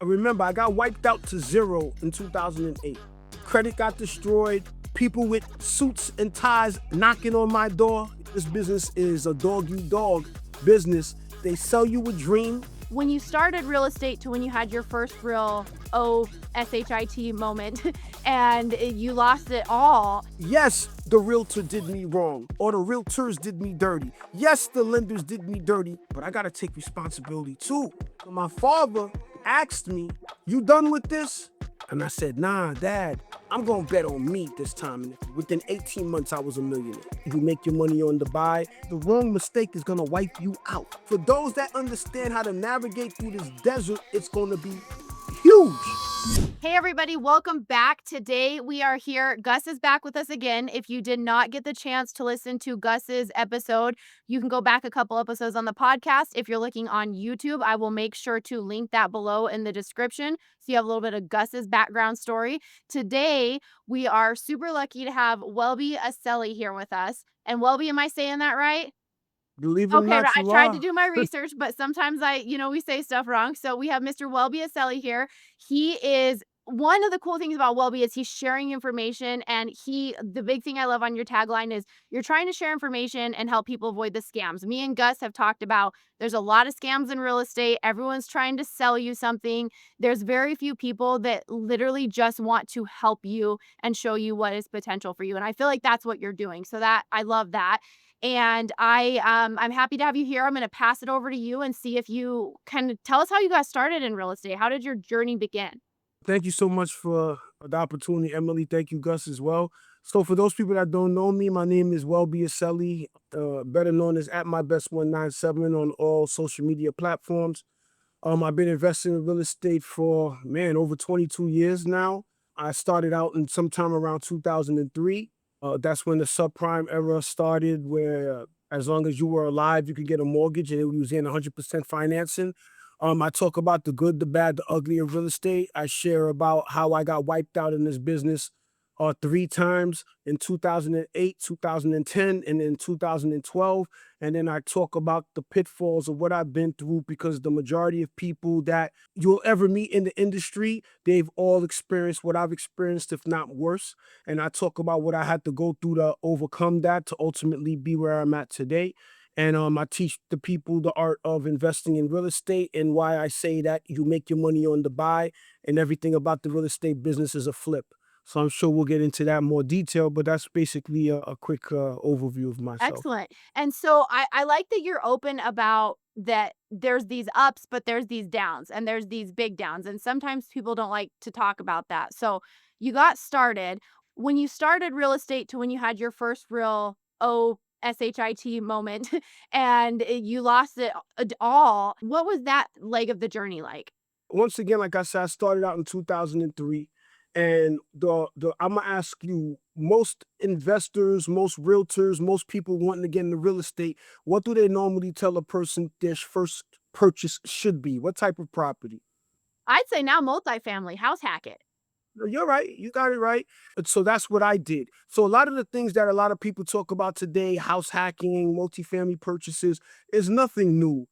Remember, I got wiped out to zero in 2008. Credit got destroyed. People with suits and ties knocking on my door. This business is a dog eat dog business. They sell you a dream. When you started real estate to when you had your first real SHIT moment and you lost it all. Yes, the realtor did me wrong, or the realtors did me dirty. Yes, the lenders did me dirty, but I gotta take responsibility too. So my father asked me, "You done with this?" And I said, "Nah, Dad, I'm gonna bet on me this time." And within 18 months, I was a millionaire. If you make your money on the buy, the wrong mistake is gonna wipe you out. For those that understand how to navigate through this desert, it's gonna be huge. Hey everybody, welcome back. Today we are here. Gus is back with us again. If you did not get the chance to listen to Gus's episode, you can go back a couple episodes on the podcast. If you're looking on YouTube, I will make sure to link that below in the description so you have a little bit of Gus's background story. Today we are super lucky to have Welby Accely here with us. And Welby, am I saying that right? Believe it or Okay, not, I you tried to are. do my research, but sometimes we say stuff wrong. So we have Mr. Welby Accely here. He is one of the cool things about Welby is he's sharing information, and the big thing I love on your tagline is you're trying to share information and help people avoid the scams. Me and Gus have talked about there's a lot of scams in real estate. Everyone's trying to sell you something. There's very few people that literally just want to help you and show you what is potential for you. And I feel like that's what you're doing. So that I love that. And I'm happy to have you here. I'm going to pass it over to you and see if you can tell us how you got started in real estate. How did your journey begin? Thank you so much for the opportunity, Emily. Thank you, Gus, as well. So, for those people that don't know me, my name is Welby Accely, better known as at my best 197 on all social media platforms. I've been investing in real estate for over 22 years now. I started out in sometime around 2003. That's when the subprime era started, where as long as you were alive, you could get a mortgage, and it was in 100% financing. I talk about the good, the bad, the ugly of real estate. I share about how I got wiped out in this business three times in 2008, 2010, and in 2012. And then I talk about the pitfalls of what I've been through, because the majority of people that you'll ever meet in the industry, they've all experienced what I've experienced, if not worse. And I talk about what I had to go through to overcome that to ultimately be where I'm at today. And I teach the people the art of investing in real estate, and why I say that you make your money on the buy, and everything about the real estate business is a flip. So I'm sure we'll get into that in more detail, but that's basically a quick overview of myself. Excellent. And so I like that you're open about that there's these ups, but there's these downs and there's these big downs. And sometimes people don't like to talk about that. So you got started when you started real estate to when you had your first real SHIT moment and you lost it all. What was that leg of the journey like? Once again, like I said, I started out in 2003. And I'm gonna ask you, most investors, most realtors, most people wanting to get into real estate, what do they normally tell a person their first purchase should be? What type of property? I'd say now multifamily, house hack it. No, you're right. You got it right. And so that's what I did. So a lot of the things that a lot of people talk about today, house hacking, multifamily purchases, is nothing new.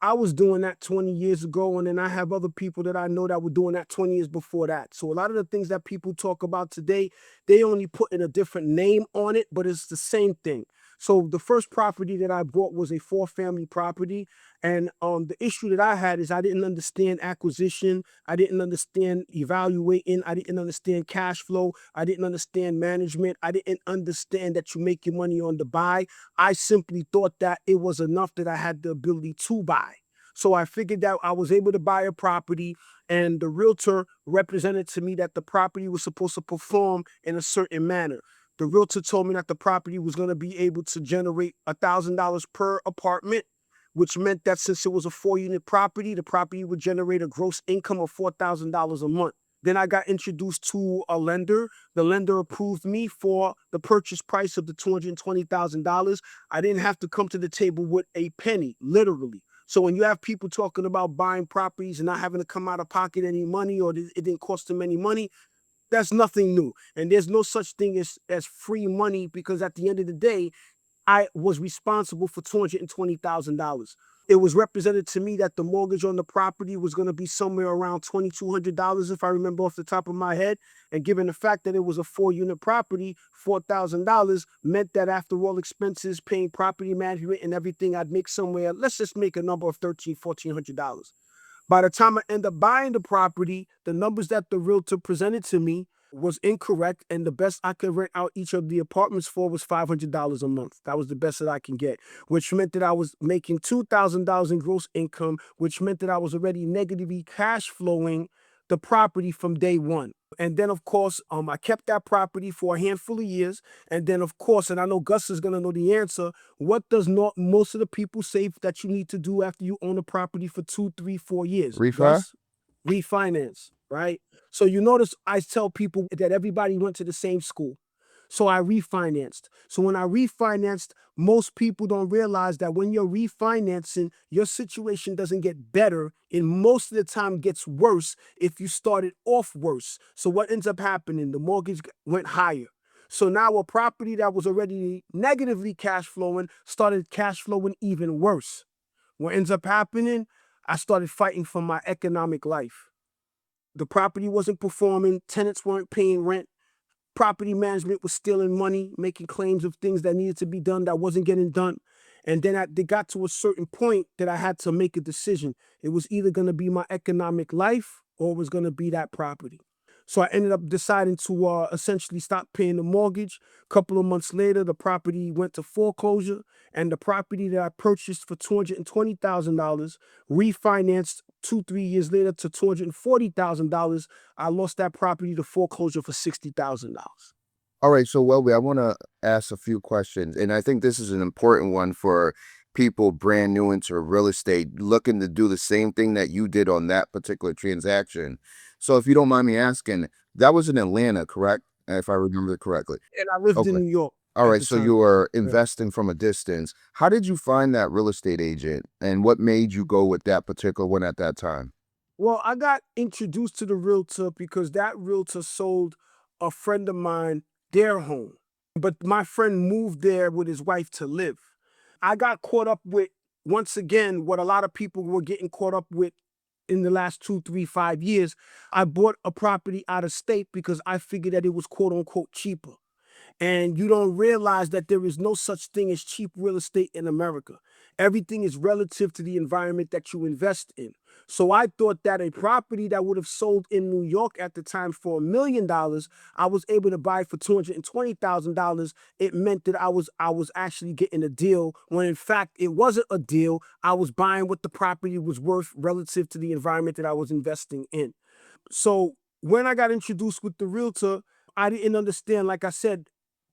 I was doing that 20 years ago, and then I have other people that I know that were doing that 20 years before that. So a lot of the things that people talk about today, they only put in a different name on it, but it's the same thing. So the first property that I bought was a four-family property, and the issue that I had is I didn't understand acquisition, I didn't understand evaluating, I didn't understand cash flow, I didn't understand management, I didn't understand that you make your money on the buy. I simply thought that it was enough that I had the ability to buy. So I figured that I was able to buy a property, and the realtor represented to me that the property was supposed to perform in a certain manner. The realtor told me that the property was going to be able to generate $1,000 per apartment, which meant that since it was a 4-unit property, the property would generate a gross income of $4,000 a month. Then I got introduced to a lender. The lender approved me for the purchase price of the $220,000. I didn't have to come to the table with a penny, literally. So when you have people talking about buying properties and not having to come out of pocket any money, or it didn't cost them any money, that's nothing new. And there's no such thing as free money, because at the end of the day, I was responsible for $220,000. It was represented to me that the mortgage on the property was going to be somewhere around $2,200, if I remember off the top of my head. And given the fact that it was a 4 unit property, $4,000 meant that after all expenses, paying property management and everything, I'd make somewhere, let's just make a number of $1,400. By the time I end up buying the property, the numbers that the realtor presented to me was incorrect, and the best I could rent out each of the apartments for was $500 a month. That was the best that I can get, which meant that I was making $2,000 in gross income, which meant that I was already negatively cash flowing the property from day one. And then, of course, I kept that property for a handful of years. And then, of course, and I know Gus is going to know the answer. What does not most of the people say that you need to do after you own a property for 2, 3, 4 years? Refi? Gus, refinance, right? So you notice I tell people that everybody went to the same school. So I refinanced. So when I refinanced, most people don't realize that when you're refinancing, your situation doesn't get better, and most of the time gets worse if you started off worse. So what ends up happening? The mortgage went higher. So now a property that was already negatively cash flowing started cash flowing even worse. What ends up happening? I started fighting for my economic life. The property wasn't performing, tenants weren't paying rent, property management was stealing money, making claims of things that needed to be done that wasn't getting done. And then they got to a certain point that I had to make a decision. It was either going to be my economic life or it was going to be that property. So I ended up deciding to essentially stop paying the mortgage. A couple of months later, the property went to foreclosure, and the property that I purchased for $220,000 refinanced 2, 3 years later to $240,000. I lost that property to foreclosure for $60,000. All right, so Welby, I want to ask a few questions, and I think this is an important one for people brand new into real estate, looking to do the same thing that you did on that particular transaction. So, if you don't mind me asking, that was in Atlanta, correct? If I remember correctly. And I lived in Okay. New York All at right, the so you time. were Yeah. investing from a distance. How did you find that real estate agent, and what made you go with that particular one at that time? Well, I got introduced to the realtor because that realtor sold a friend of mine their home. But my friend moved there with his wife to live. I got caught up with, once again, what a lot of people were getting caught up with in the last 2, 3, 5 years. I bought a property out of state because I figured that it was quote unquote cheaper. And you don't realize that there is no such thing as cheap real estate in America. Everything is relative to the environment that you invest in. So I thought that a property that would have sold in New York at the time for $1 million, I was able to buy for $220,000. It meant that I was actually getting a deal when in fact it wasn't a deal. I was buying what the property was worth relative to the environment that I was investing in. So when I got introduced with the realtor, I didn't understand, like I said,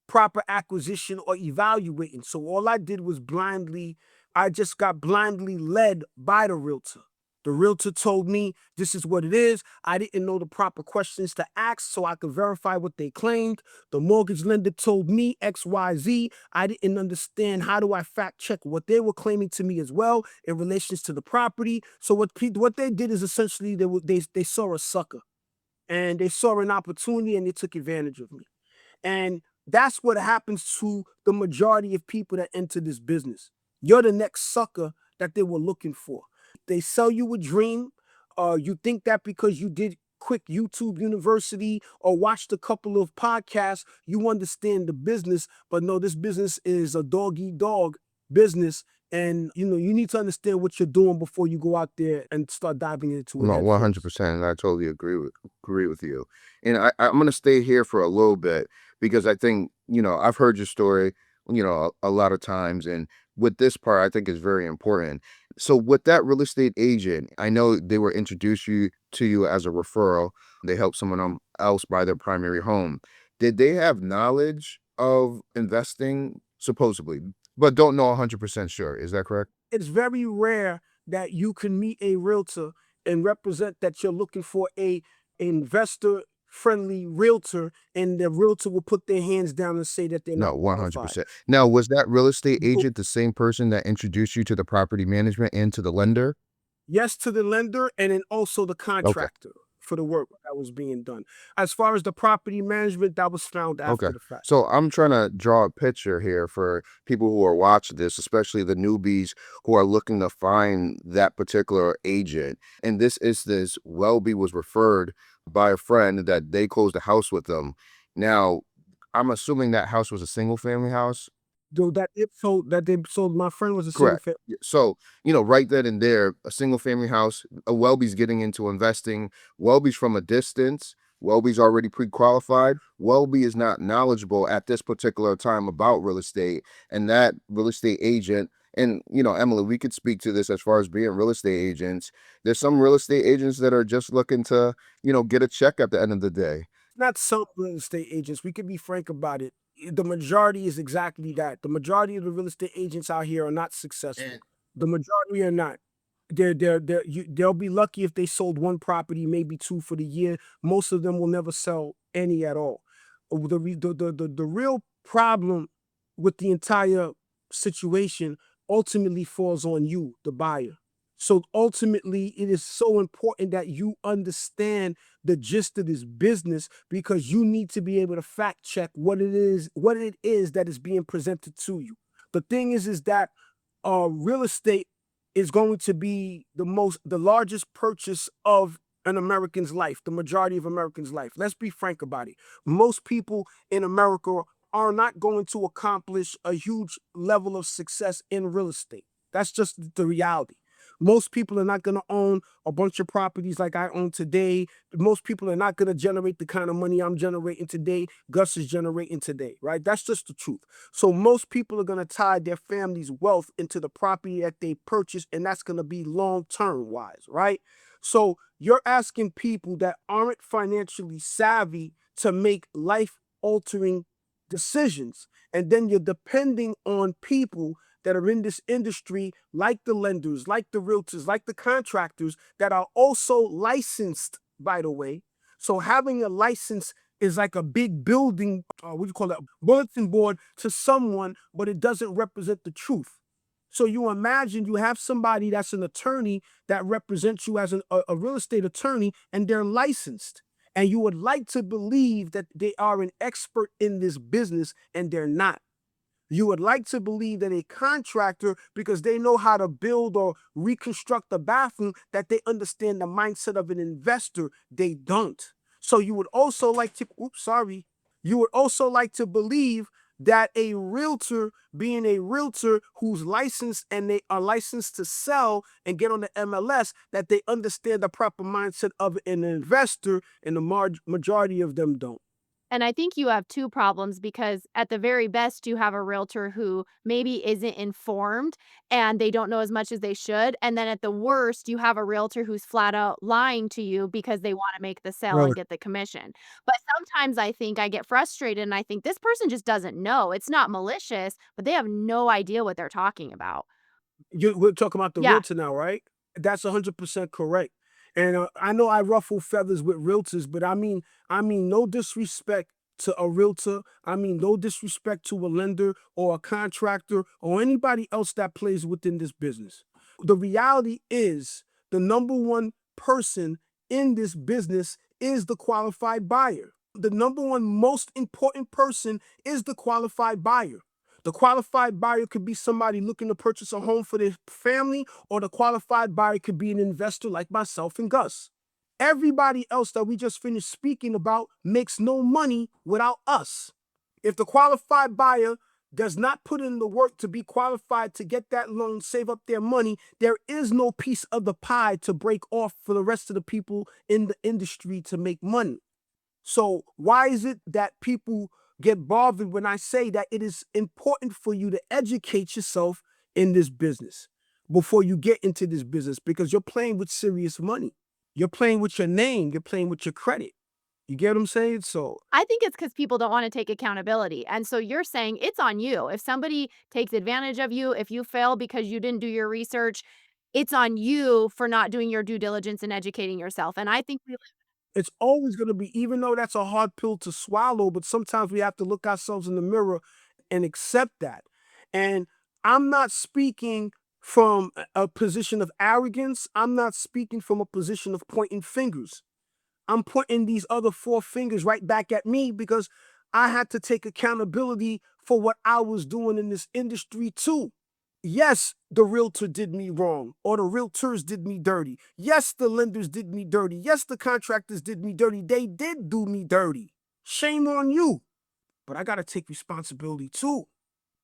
proper acquisition or evaluating. So all I did was I just got blindly led by the realtor. The realtor told me this is what it is. I didn't know the proper questions to ask so I could verify what they claimed. The mortgage lender told me XYZ. I didn't understand how do I fact check what they were claiming to me as well in relations to the property. So what they did is essentially they saw a sucker and they saw an opportunity and they took advantage of me. And that's what happens to the majority of people that enter this business. You're the next sucker that they were looking for. They sell you a dream. You think that because you did quick YouTube university or watched a couple of podcasts, you understand the business. But no, this business is a dog eat dog business. And you need to understand what you're doing before you go out there and start diving into it No, head first. 100%. I totally agree with you. And I'm gonna stay here for a little bit because I think, I've heard your story, a lot of times. And with this part, I think is very important. So with that real estate agent, I know they were introduced to you as a referral. They helped someone else buy their primary home. Did they have knowledge of investing, supposedly, but don't know 100% sure? Is that correct? It's very rare that you can meet a realtor and represent that you're looking for a investor friendly realtor and the realtor will put their hands down and say that they're No, not qualified. 100%. Now, was that real estate Oh, agent the same person that introduced you to the property management and to the lender? yes to the lender and then also the Okay. contractor. for the work that was being done. As far as the property management, that was found Okay. after the fact. So I'm trying to draw a picture here for people who are watching this, especially the newbies who are looking to find that particular agent. And this Welby was referred by a friend that they closed a house with them. Now, I'm assuming that house was a single family house. Though that they sold, my friend was a single Correct. family. So, right then and there, a single family house, a Welby's getting into investing. Welby's from a distance. Welby's already pre-qualified. Welby is not knowledgeable at this particular time about real estate. And that real estate agent, and Emily, we could speak to this as far as being real estate agents. There's some real estate agents that are just looking to, get a check at the end of the day. Not some real estate agents. We can be frank about it. The majority is exactly that. The majority of the real estate agents out here are not successful. And The majority are not. They'll be lucky if they sold one property, maybe two for the year. Most of them will never sell any at all. The real problem with the entire situation ultimately falls on you, the buyer. So ultimately, it is so important that you understand the gist of this business, because you need to be able to fact check what it is that is being presented to you. The thing is that real estate is going to be the largest purchase of an American's life, the majority of Americans' life. Let's be frank about it. Most people in America are not going to accomplish a huge level of success in real estate. That's just the reality. Most people are not going to own a bunch of properties like I own today. Most people are not going to generate the kind of money I'm generating today, Gus is generating today, right? That's just the truth. So most people are going to tie their family's wealth into the property that they purchase, and that's going to be long-term wise, right? So you're asking people that aren't financially savvy to make life-altering decisions, and then you're depending on people that are in this industry, like the lenders, like the realtors, like the contractors, that are also licensed, by the way. So having a license is like a big building, what do you call that, bulletin board to someone, but it doesn't represent the truth. So you imagine you have somebody that's an attorney that represents you as a real estate attorney, and they're licensed. And you would like to believe that they are an expert in this business, and they're not. You would like to believe that a contractor, because they know how to build or reconstruct a bathroom, that they understand the mindset of an investor. They don't. So you would also like to, you would also like to believe that a realtor, being a realtor who's licensed and they are licensed to sell and get on the MLS, that they understand the proper mindset of an investor, and the majority of them don't. And I think you have 2 problems because at the very best, you have a realtor who maybe isn't informed and they don't know as much as they should, and then at the worst, you have a realtor who's flat out lying to you because they wanna make the sale and Right. get the commission. But sometimes I think I get frustrated and I think this person just doesn't know. It's not malicious, but they have no idea what they're talking about. We're talking about the Yeah. realtor now, right? That's 100% correct. And I know I ruffle feathers with realtors, but I mean, no disrespect to a realtor. I mean, no disrespect to a lender or a contractor or anybody else that plays within this business. The reality is, the number one person in this business is the qualified buyer. The number one most important person is the qualified buyer. The qualified buyer could be somebody looking to purchase a home for their family, or the qualified buyer could be an investor like myself and Gus. Everybody else that we just finished speaking about makes no money without us. If the qualified buyer does not put in the work to be qualified to get that loan, save up their money, there is no piece of the pie to break off for the rest of the people in the industry to make money. So why is it that people get bothered when I say that it is important for you to educate yourself in this business before you get into this business? Because you're playing with serious money. You're playing with your name. You're playing with your credit. You get what I'm saying? So I think it's because people don't wanna take accountability, and so you're saying it's on you. If somebody takes advantage of you, if you fail because you didn't do your research, it's on you for not doing your due diligence and educating yourself, and I think we it's always going to be, even though that's a hard pill to swallow, but sometimes we have to look ourselves in the mirror and accept that. And I'm not speaking from a position of arrogance. I'm not speaking from a position of pointing fingers. I'm pointing these other four fingers right back at me because I had to take accountability for what I was doing in this industry too. Yes, the realtor did me wrong, or the realtors did me dirty. Yes, the lenders did me dirty. Yes, the contractors did me dirty. They did do me dirty. Shame on you. But I got to take responsibility too.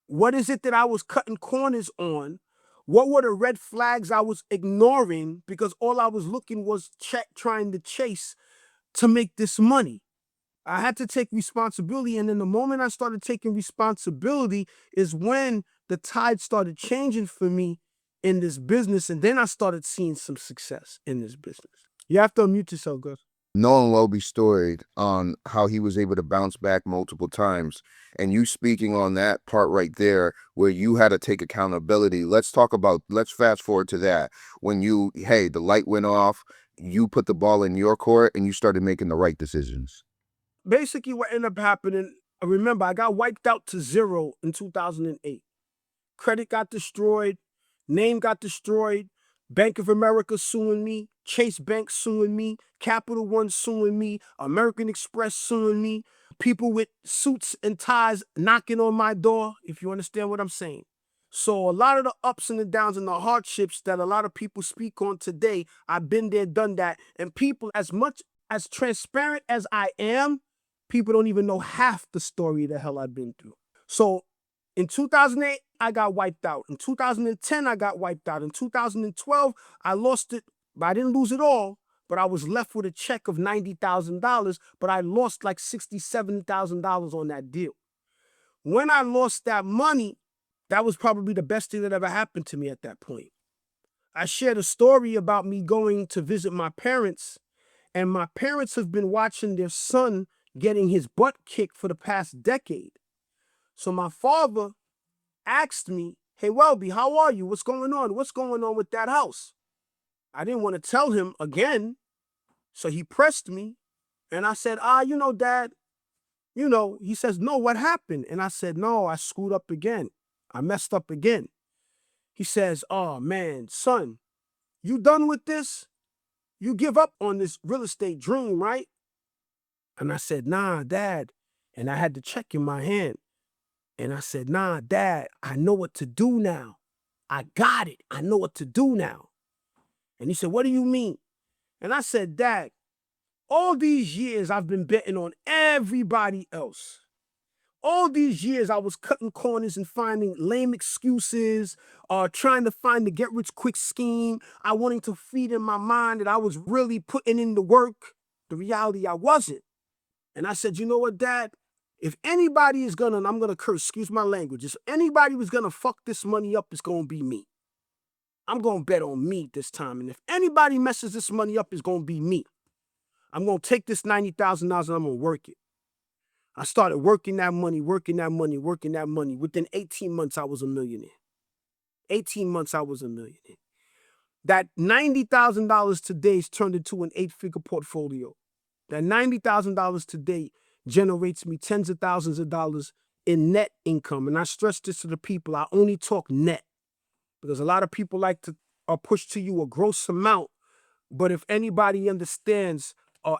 What is it that I was cutting corners on? What were the red flags I was ignoring because all I was looking was trying to chase to make this money? I had to take responsibility. And then the moment I started taking responsibility is when the tide started changing for me in this business. And then I started seeing some success in this business. You have to unmute yourself, Gus. Knowing Welby's story on how he was able to bounce back multiple times, and you speaking on that part right there where you had to take accountability. Let's fast forward to that. When the light went off, you put the ball in your court and you started making the right decisions. Basically, what ended up happening, I remember I got wiped out to zero in 2008. Credit got destroyed, name got destroyed, Bank of America suing me, Chase Bank suing me, Capital One suing me, American Express suing me, people with suits and ties knocking on my door, if you understand what I'm saying. So a lot of the ups and the downs and the hardships that a lot of people speak on today, I've been there, done that. And people, as much as transparent as I am, people don't even know half the story of the hell I've been through. So in 2008, I got wiped out. In 2010, I got wiped out. In 2012, I lost it, but I didn't lose it all. But I was left with a check of $90,000, but I lost like $60,000, $70,000 on that deal. When I lost that money, that was probably the best thing that ever happened to me at that point. I shared a story about me going to visit my parents, and my parents have been watching their son getting his butt kicked for the past decade. So my father asked me, "Hey, Welby, how are you? What's going on? What's going on with that house?" I didn't want to tell him again. So he pressed me and I said, Dad, he says, "No, what happened?" And I said, "No, I screwed up again. I messed up again." He says, "Oh man, son, you done with this? You give up on this real estate dream, right?" And I said, "Nah, Dad." And I had the check in my hand. And I said, "Nah, Dad, I know what to do now. I got it. I know what to do now." And he said, "What do you mean?" And I said, "Dad, all these years I've been betting on everybody else. All these years I was cutting corners and finding lame excuses, trying to find the get rich quick scheme. I wanting to feed in my mind that I was really putting in the work. The reality, I wasn't. And I said, you know what, Dad? If anybody is gonna, and I'm gonna curse, excuse my language, if anybody was gonna fuck this money up, it's gonna be me. I'm gonna bet on me this time. And if anybody messes this money up, it's gonna be me. I'm gonna take this $90,000 and I'm gonna work it. I started working that money, working that money, working that money. Within 18 months, I was a millionaire. 18 months, I was a millionaire. That $90,000 today is turned into an 8-figure portfolio. That $90,000 today generates me tens of thousands of dollars in net income. And I stress this to the people, I only talk net because a lot of people like to push to you a gross amount. But if anybody understands,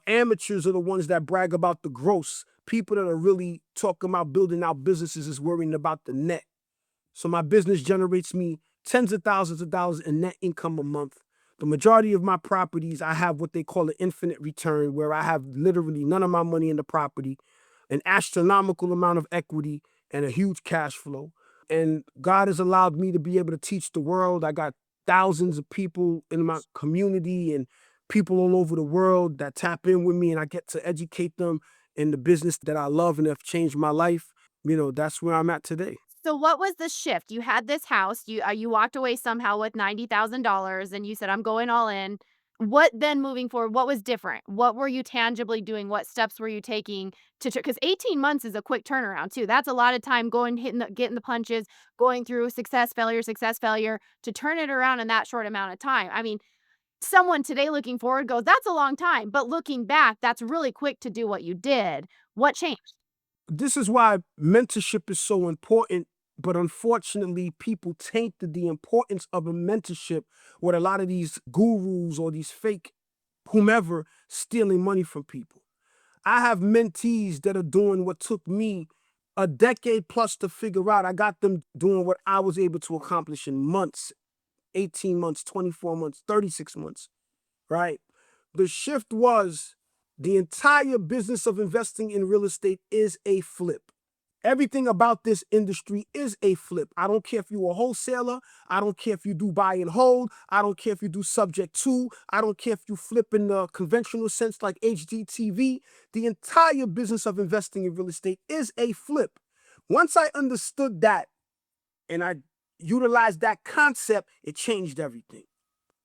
amateurs are the ones that brag about the gross. People that are really talking about building out businesses is worrying about the net. So my business generates me tens of thousands of dollars in net income a month. The majority of my properties, I have what they call an infinite return, where I have literally none of my money in the property, an astronomical amount of equity, and a huge cash flow. And God has allowed me to be able to teach the world. I got thousands of people in my community and people all over the world that tap in with me, and I get to educate them in the business that I love and have changed my life. That's where I'm at today. So what was the shift? You had this house, you walked away somehow with $90,000 and you said, "I'm going all in." What then moving forward, what was different? What were you tangibly doing? What steps were you taking to because 18 months is a quick turnaround too. That's a lot of time going, getting the punches, going through success, failure to turn it around in that short amount of time. I mean, someone today looking forward goes, "That's a long time." But looking back, that's really quick to do what you did. What changed? This is why mentorship is so important. But unfortunately, people tainted the importance of a mentorship with a lot of these gurus or these fake whomever stealing money from people. I have mentees that are doing what took me a decade plus to figure out. I got them doing what I was able to accomplish in months, 18 months, 24 months, 36 months, right? The shift was the entire business of investing in real estate is a flip. Everything about this industry is a flip. I don't care if you're a wholesaler. I don't care if you do buy and hold. I don't care if you do subject to. I don't care if you flip in the conventional sense like HGTV. The entire business of investing in real estate is a flip. Once I understood that and I utilized that concept, it changed everything.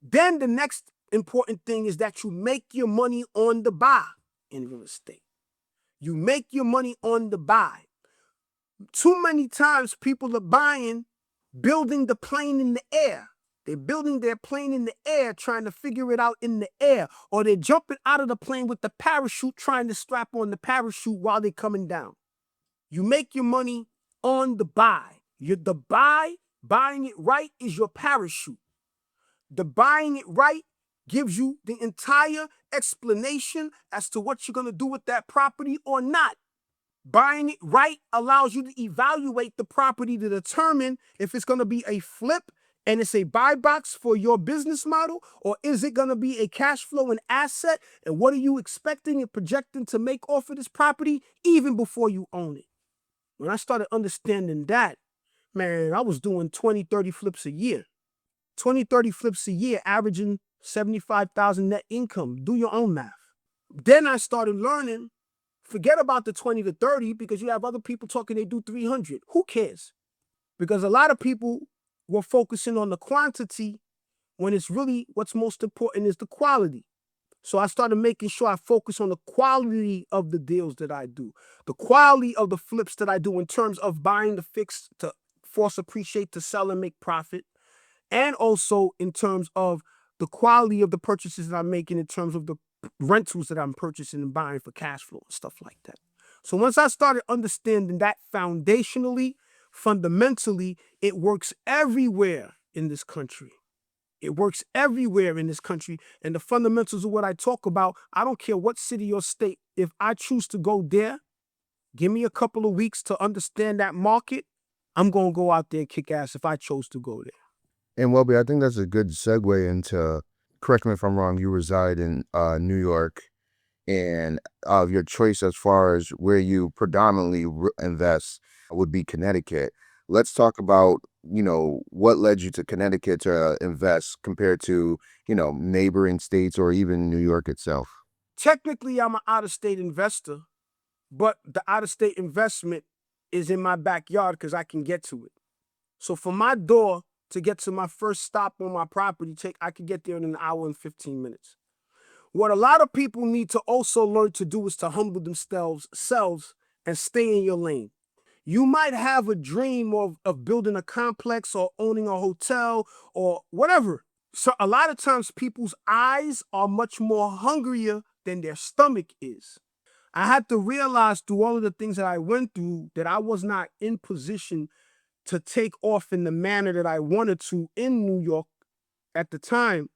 Then the next important thing is that you make your money on the buy in real estate. You make your money on the buy. Too many times people are buying, building the plane in the air. They're building their plane in the air, trying to figure it out in the air, or they're jumping out of the plane with the parachute, trying to strap on the parachute while they're coming down. You make your money on the buy. Buying it right is your parachute. The buying it right gives you the entire explanation as to what you're going to do with that property or not. Buying it right allows you to evaluate the property to determine if it's going to be a flip and it's a buy box for your business model, or is it going to be a cash flow and asset, and what are you expecting and projecting to make off of this property even before you own it. When I started understanding that, man, I was doing 20, 30 flips a year. 20, 30 flips a year, averaging 75,000 net income. Do your own math. Then I started learning, forget about the 20 to 30 because you have other people talking they do 300. Who cares? Because a lot of people were focusing on the quantity when it's really what's most important is the quality. So I started making sure I focus on the quality of the deals that I do, the quality of the flips that I do in terms of buying the fix to force appreciate, to sell and make profit, and also in terms of the quality of the purchases that I'm making in terms of the rentals that I'm purchasing and buying for cash flow and stuff like that. So once I started understanding that foundationally, fundamentally, it works everywhere in this country. It works everywhere in this country. And the fundamentals of what I talk about, I don't care what city or state. If I choose to go there, give me a couple of weeks to understand that market, I'm going to go out there and kick ass if I chose to go there. And Welby, I think that's a good segue into, correct me if I'm wrong, you reside in New York, and your choice as far as where you predominantly invest would be Connecticut. Let's talk about, what led you to Connecticut to invest compared to, neighboring states or even New York itself. Technically, I'm an out-of-state investor, but the out-of-state investment is in my backyard because I can get to it. So from my door to get to my first stop on my property, I could get there in an hour and 15 minutes. What a lot of people need to also learn to do is to humble themselves and stay in your lane. You might have a dream of building a complex or owning a hotel or whatever. So a lot of times people's eyes are much more hungrier than their stomach is. I had to realize through all of the things that I went through that I was not in position to take off in the manner that I wanted to in New York at the time,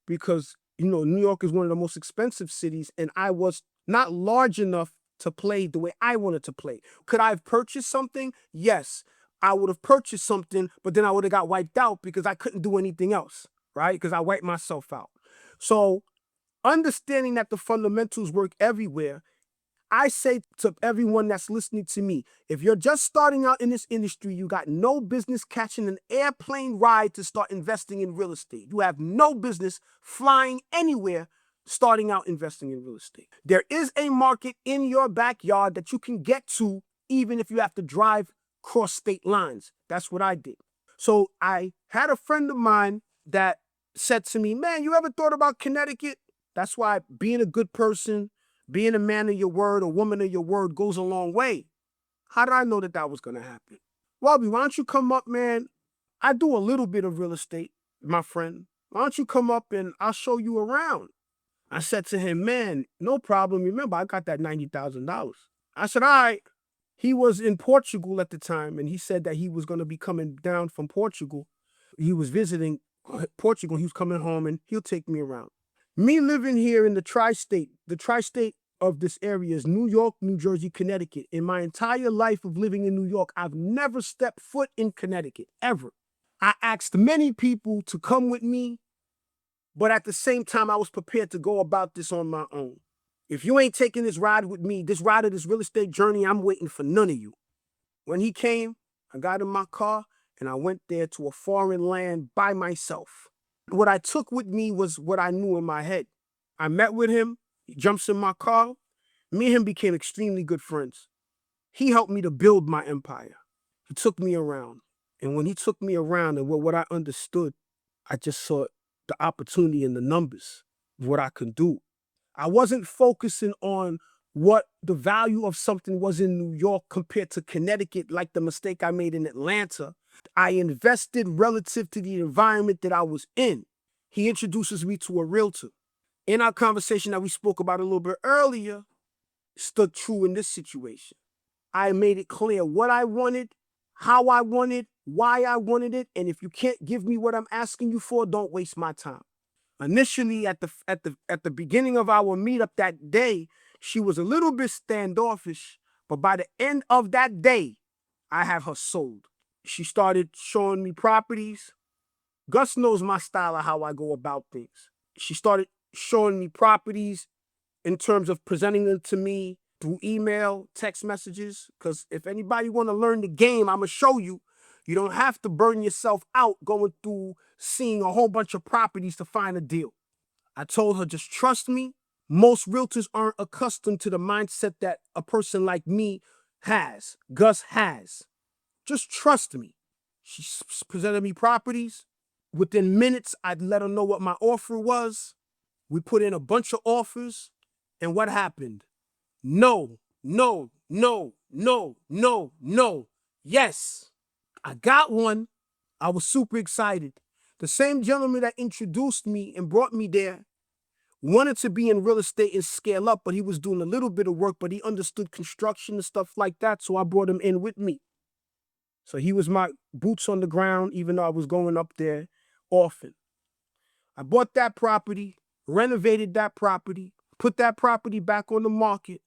because New York is one of the most expensive cities and I was not large enough to play the way I wanted to play. Could I have purchased something? Yes, I would have purchased something, but then I would have got wiped out because I couldn't do anything else, right? Because I wiped myself out. So understanding that the fundamentals work everywhere, I say to everyone that's listening to me, if you're just starting out in this industry, you got no business catching an airplane ride to start investing in real estate. You have no business flying anywhere starting out investing in real estate. There is a market in your backyard that you can get to even if you have to drive cross state lines. That's what I did. So I had a friend of mine that said to me, man, you ever thought about Connecticut? That's why being a good person, being a man of your word, a woman of your word goes a long way. How did I know that that was going to happen? Welby, why don't you come up, man? I do a little bit of real estate, my friend. Why don't you come up and I'll show you around? I said to him, man, no problem. Remember, I got that $90,000. I said, all right. He was in Portugal at the time, and he said that he was going to be coming down from Portugal. He was visiting Portugal. He was coming home, and he'll take me around. Me living here in the tri-state of this area is New York, New Jersey, Connecticut. In my entire life of living in New York, I've never stepped foot in Connecticut, ever. I asked many people to come with me, but at the same time, I was prepared to go about this on my own. If you ain't taking this ride with me, this ride of this real estate journey, I'm waiting for none of you. When he came, I got in my car and I went there to a foreign land by myself. What I took with me was what I knew in my head. I met with him, he jumps in my car. Me and him became extremely good friends. He helped me to build my empire. He took me around. And when he took me around and what I understood, I just saw the opportunity in the numbers of what I could do. I wasn't focusing on what the value of something was in New York compared to Connecticut, like the mistake I made in Atlanta. I invested relative to the environment that I was in. He introduces me to a realtor. In our conversation that we spoke about a little bit earlier, stood true in this situation. I made it clear what I wanted, how I wanted, why I wanted it, and if you can't give me what I'm asking you for, don't waste my time. Initially, at the beginning of our meetup that day, she was a little bit standoffish, but by the end of that day, I have her sold. She started showing me properties. Gus knows my style of how I go about things. She started showing me properties in terms of presenting them to me through email, text messages. Because if anybody want to learn the game, I'm going to show you. You don't have to burn yourself out going through seeing a whole bunch of properties to find a deal. I told her, just trust me. Most realtors aren't accustomed to the mindset that a person like me has, Gus has. Just trust me. She presented me properties. Within minutes, I'd let her know what my offer was. We put in a bunch of offers. And what happened? No, no, no, no, no, no. Yes, I got one. I was super excited. The same gentleman that introduced me and brought me there wanted to be in real estate and scale up, but he was doing a little bit of work, but he understood construction and stuff like that. So I brought him in with me. So he was my boots on the ground, even though I was going up there often. I bought that property, renovated that property, put that property back on the market,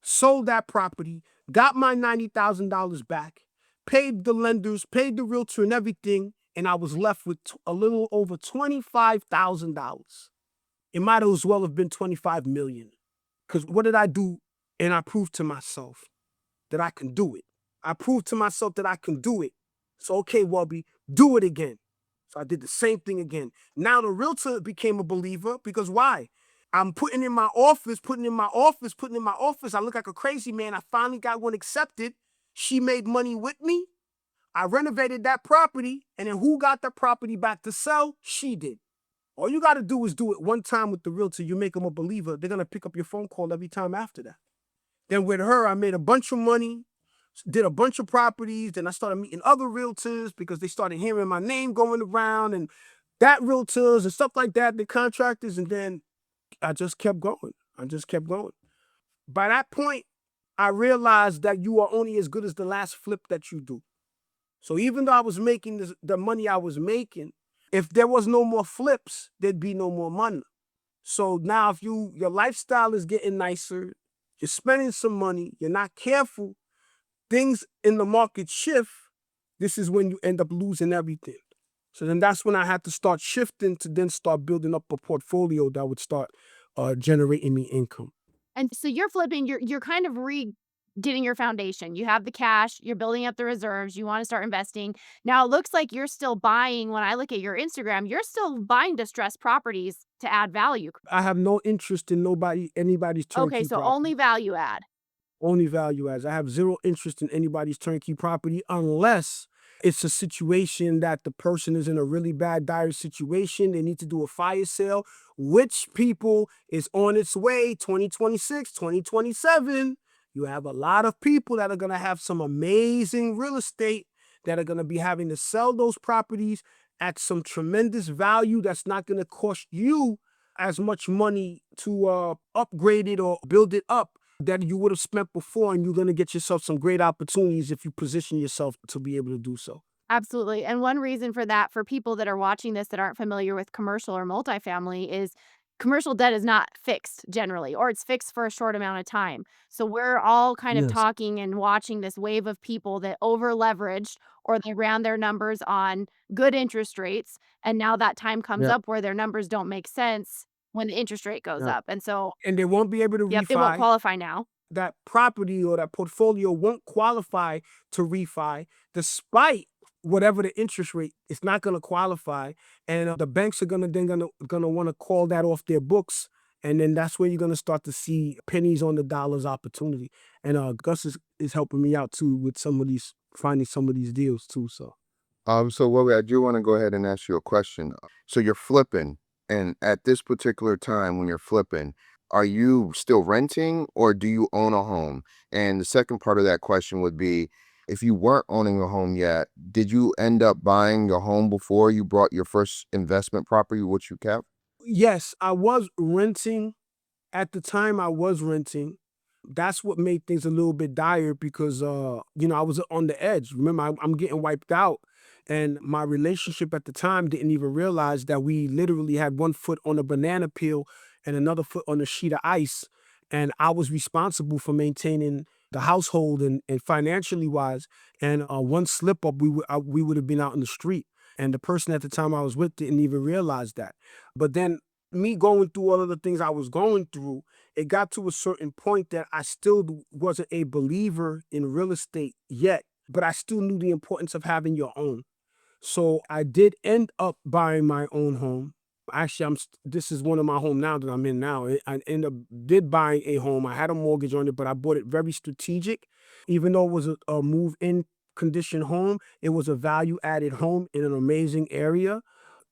sold that property, got my $90,000 back, paid the lenders, paid the realtor and everything, and I was left with a little over $25,000. It might as well have been 25 million. Because what did I do? And I proved to myself that I can do it. I proved to myself that I can do it. So, okay, Welby, do it again. So I did the same thing again. Now the realtor became a believer because why? I'm putting in my office. I look like a crazy man. I finally got one accepted. She made money with me. I renovated that property. And then who got the property back to sell? She did. All you got to do is do it one time with the realtor. You make them a believer. They're going to pick up your phone call every time after that. Then with her, I made a bunch of money, did a bunch of properties. Then I started meeting other realtors because they started hearing my name going around and that realtors and stuff like that, the contractors. And then I just kept going. By that point, I realized that you are only as good as the last flip that you do. So even though I was making the money I was making, if there was no more flips, there'd be no more money. So now if your lifestyle is getting nicer, you're spending some money, you're not careful, things in the market shift, this is when you end up losing everything. So then that's when I had to start shifting to then start building up a portfolio that would start generating me income. And so you're flipping, you're kind of getting your foundation. You have the cash, you're building up the reserves, you want to start investing. Now it looks like you're still buying, when I look at your Instagram, you're still buying distressed properties to add value. I have no interest in anybody's turnkey Okay, so property. only value add. Only value adds. I have zero interest in anybody's turnkey property unless it's a situation that the person is in a really bad, dire situation. They need to do a fire sale, which people is on its way, 2026, 2027. You have a lot of people that are going to have some amazing real estate that are going to be having to sell those properties at some tremendous value that's not going to cost you as much money to upgrade it or build it up that you would have spent before, and you're going to get yourself some great opportunities if you position yourself to be able to do so. Absolutely. And one reason for that, for people that are watching this that aren't familiar with commercial or multifamily, is commercial debt is not fixed generally, or it's fixed for a short amount of time. So we're all kind of Yes. talking and watching this wave of people that over leveraged or they ran their numbers on good interest rates. And now that time comes Yeah. up where their numbers don't make sense when the interest rate goes Yeah. up. And so, And they won't be able to yep, they won't refi. qualify now. That property or that portfolio won't qualify to refi despite whatever the interest rate. It's not going to qualify, and the banks are gonna want to call that off their books, and then that's where you're going to start to see pennies on the dollars opportunity. And Gus is helping me out too with some of these finding some of these deals too. So So Willie, I do want to go ahead and ask you a question. So you're flipping, and at this particular time when you're flipping, are you still renting or do you own a home? And the second part of that question would be, if you weren't owning a home yet, did you end up buying your home before you brought your first investment property, which you kept? yes, I was renting. At the time I was renting, that's what made things a little bit dire because I was on the edge. Remember, I'm getting wiped out, and my relationship at the time didn't even realize that we literally had one foot on a banana peel and another foot on a sheet of ice, and I was responsible for maintaining the household and financially wise. And one slip up, we would have been out in the street. And the person at the time I was with didn't even realize that. But then me going through all of the things I was going through, it got to a certain point that I still wasn't a believer in real estate yet, but I still knew the importance of having your own. So I did end up buying my own home. Actually, this is one of my home now that I'm in now. I ended up did buying a home. I had a mortgage on it, but I bought it very strategic. Even though it was a move-in condition home, it was a value-added home in an amazing area.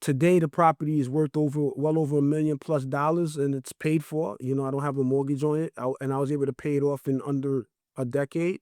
Today, the property is worth well over $1 million+ and it's paid for. I don't have a mortgage on it, and I was able to pay it off in under a decade,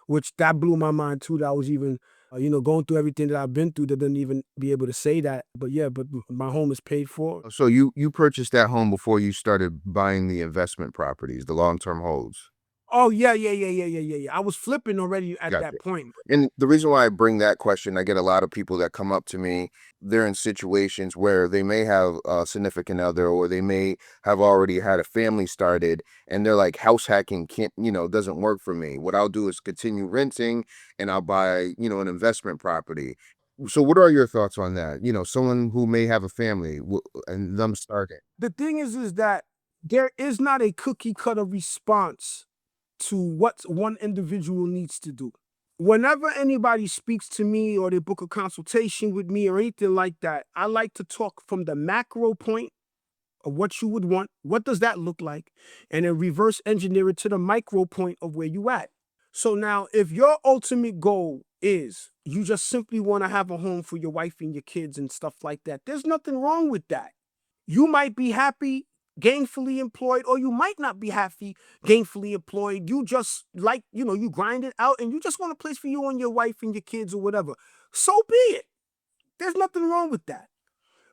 which that blew my mind too. That I was even going through everything that I've been through, that didn't even be able to say that. But yeah, but my home is paid for. So you purchased that home before you started buying the investment properties, the long-term holds. Oh yeah, yeah, yeah, yeah, yeah, yeah, yeah. I was flipping already at Gotcha. that point. And the reason why I bring that question, I get a lot of people that come up to me. They're in situations where they may have a significant other, or they may have already had a family started, and they're like, house hacking can't, doesn't work for me. What I'll do is continue renting, and I'll buy, an investment property. So, what are your thoughts on that? Someone who may have a family and them starting. The thing is that there is not a cookie cutter response to what one individual needs to do. Whenever anybody speaks to me or they book a consultation with me or anything like that, I like to talk from the macro point of what you would want. What does that look like? And then reverse engineer it to the micro point of where you at. So now, if your ultimate goal is you just simply want to have a home for your wife and your kids and stuff like that, there's nothing wrong with that. You might be happy gainfully employed, or you might not be happy gainfully employed. You just like, you grind it out and you just want a place for you and your wife and your kids or whatever. So be it. There's nothing wrong with that.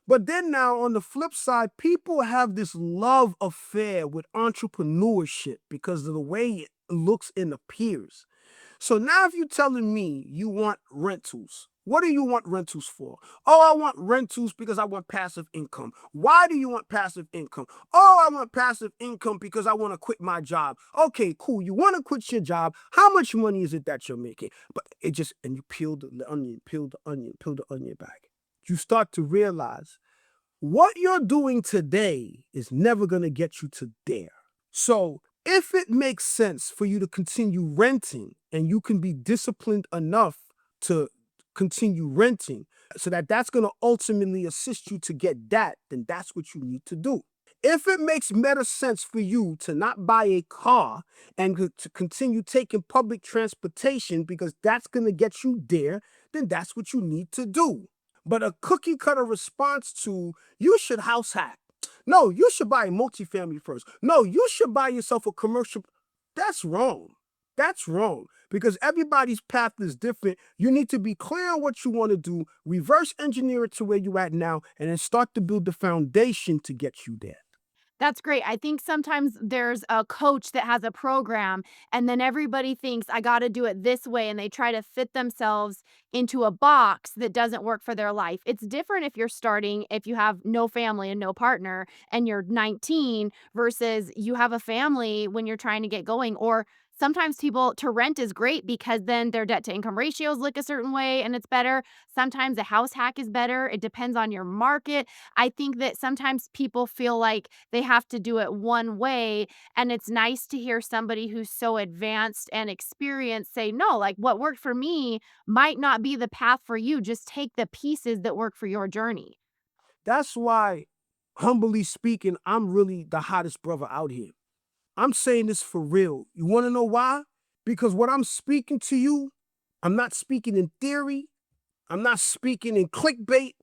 But then now on the flip side, people have this love affair with entrepreneurship because of the way it looks and appears. So now if you're telling me you want rentals, what do you want rentals for? Oh, I want rentals because I want passive income. Why do you want passive income? Oh, I want passive income because I want to quit my job. Okay, cool. You want to quit your job. How much money is it that you're making? But and you peel the onion, peel the onion, peel the onion back. You start to realize what you're doing today is never going to get you to there. So if it makes sense for you to continue renting and you can be disciplined enough to continue renting so that that's going to ultimately assist you to get that, then that's what you need to do. If it makes better sense for you to not buy a car and to continue taking public transportation because that's going to get you there, then that's what you need to do. But a cookie cutter response to you should house hack. No, you should buy a multifamily first. No, you should buy yourself a commercial. That's wrong. That's wrong because everybody's path is different. You need to be clear on what you want to do, reverse engineer it to where you at now, and then start to build the foundation to get you there. That's great. I think sometimes there's a coach that has a program, and then everybody thinks, I got to do it this way. And they try to fit themselves into a box that doesn't work for their life. It's different if you're starting, if you have no family and no partner, and you're 19 versus you have a family when you're trying to get going. Or sometimes people to rent is great because then their debt to income ratios look a certain way and it's better. Sometimes a house hack is better. It depends on your market. I think that sometimes people feel like they have to do it one way. And it's nice to hear somebody who's so advanced and experienced say, no, like what worked for me might not be the path for you. Just take the pieces that work for your journey. That's why, humbly speaking, I'm really the hottest brother out here. I'm saying this for real. You want to know why? Because what I'm speaking to you, I'm not speaking in theory. I'm not speaking in clickbait.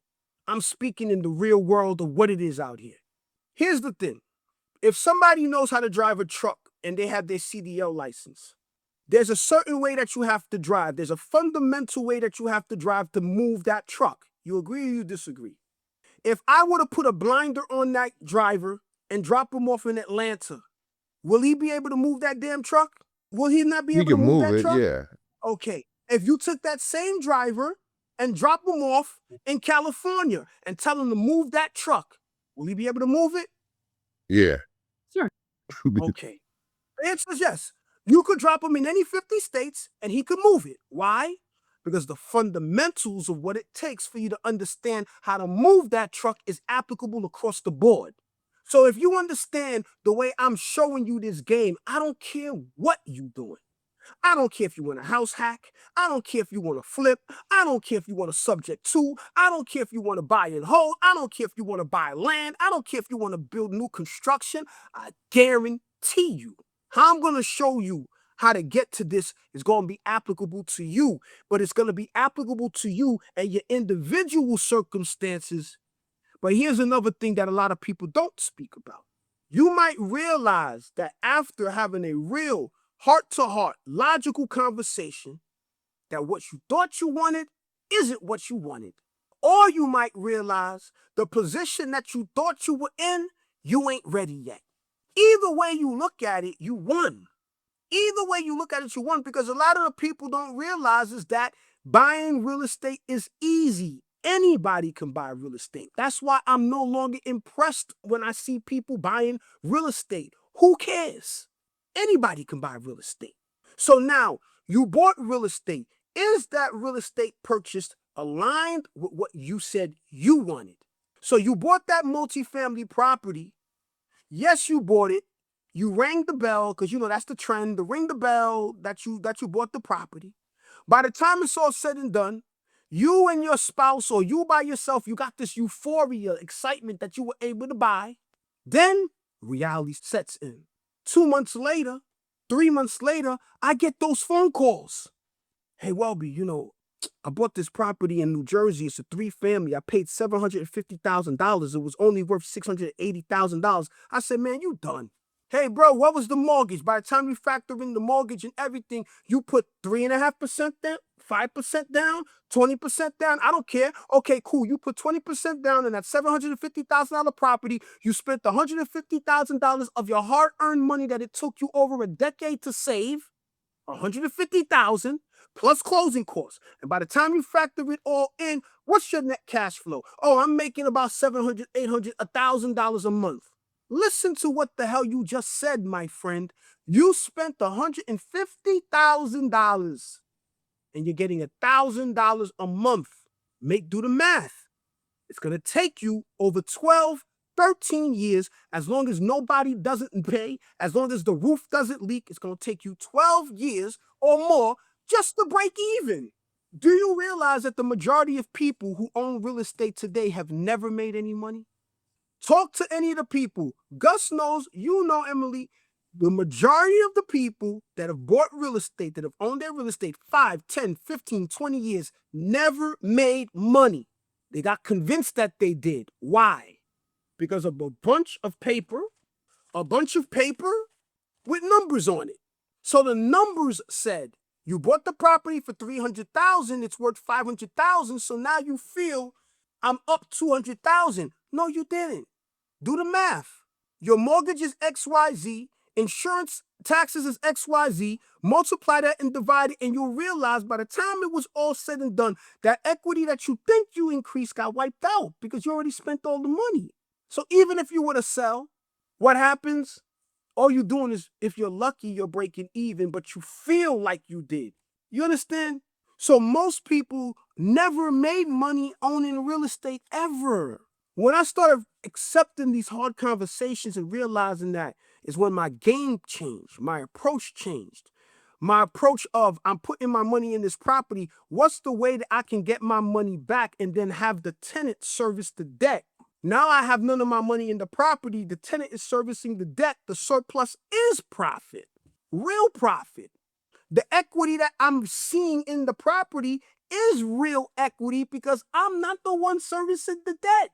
I'm speaking in the real world of what it is out here. Here's the thing. If somebody knows how to drive a truck and they have their CDL license, there's a certain way that you have to drive. There's a fundamental way that you have to drive to move that truck. You agree or you disagree? If I were to put a blinder on that driver and drop him off in Atlanta, will he be able to move that damn truck? Will he not be You able to can move move that it, truck? yeah. Okay. If you took that same driver and drop him off in California and tell him to move that truck, will he be able to move it? Yeah. Sure. Okay. The answer is yes. You could drop him in any 50 states and he could move it. Why? Because the fundamentals of what it takes for you to understand how to move that truck is applicable across the board. So if you understand the way I'm showing you this game, I don't care what you doing. I don't care if you want a house hack. I don't care if you want to flip. I don't care if you want a subject to. I don't care if you want to buy and hold. I don't care if you want to buy land. I don't care if you want to build new construction. I guarantee you, how I'm going to show you how to get to this is going to be applicable to you, but it's going to be applicable to you and your individual circumstances. But here's another thing that a lot of people don't speak about. You might realize that after having a real heart to heart, logical conversation, that what you thought you wanted isn't what you wanted. Or you might realize the position that you thought you were in, you ain't ready yet. Either way you look at it, you won. Either way you look at it, you won, because a lot of the people don't realize is that buying real estate is easy. Anybody can buy real estate. That's why I'm no longer impressed when I see people buying real estate. Who cares? Anybody can buy real estate. So now you bought real estate. Is that real estate purchased aligned with what you said you wanted? So you bought that multifamily property. Yes, you bought it. You rang the bell because you know that's the trend. To ring the bell that you bought the property. By the time it's all said and done, you and your spouse or you by yourself, you got this euphoria, excitement that you were able to buy. Then reality sets in. 2 months later, 3 months later, I get those phone calls. Hey, Welby, I bought this property in New Jersey. It's a 3-family. I paid $750,000. It was only worth $680,000. I said, man, you done. Hey, bro, what was the mortgage? By the time you factor in the mortgage and everything, you put 3.5% down, 5% down, 20% down. I don't care. Okay, cool. You put 20% down in that $750,000 property. You spent $150,000 of your hard-earned money that it took you over a decade to save. 150,000 plus closing costs. And by the time you factor it all in, what's your net cash flow? Oh, I'm making about $700, $800, $1,000 a month. Listen to what the hell you just said, my friend. You spent $150,000 and you're getting $1,000 a month. Do the math. It's going to take you over 12, 13 years, as long as nobody doesn't pay, as long as the roof doesn't leak, it's going to take you 12 years or more just to break even. Do you realize that the majority of people who own real estate today have never made any money? Talk to any of the people. Gus knows, Emily, the majority of the people that have bought real estate, that have owned their real estate 5, 10, 15, 20 years, never made money. They got convinced that they did. Why? Because of a bunch of paper with numbers on it. So the numbers said, you bought the property for $300,000, it's worth $500,000, so now you feel I'm up $200,000. No, you didn't. Do the math. Your mortgage is XYZ, insurance taxes is XYZ, multiply that and divide it, and you'll realize by the time it was all said and done, that equity that you think you increased got wiped out because you already spent all the money. So even if you were to sell, what happens? All you're doing is, if you're lucky, you're breaking even, but you feel like you did. You understand? So most people never made money owning real estate ever. When I started accepting these hard conversations and realizing that, is when my game changed, my approach changed. My approach of, I'm putting my money in this property, what's the way that I can get my money back and then have the tenant service the debt? Now I have none of my money in the property. The tenant is servicing the debt. The surplus is profit, real profit. The equity that I'm seeing in the property is real equity because I'm not the one servicing the debt.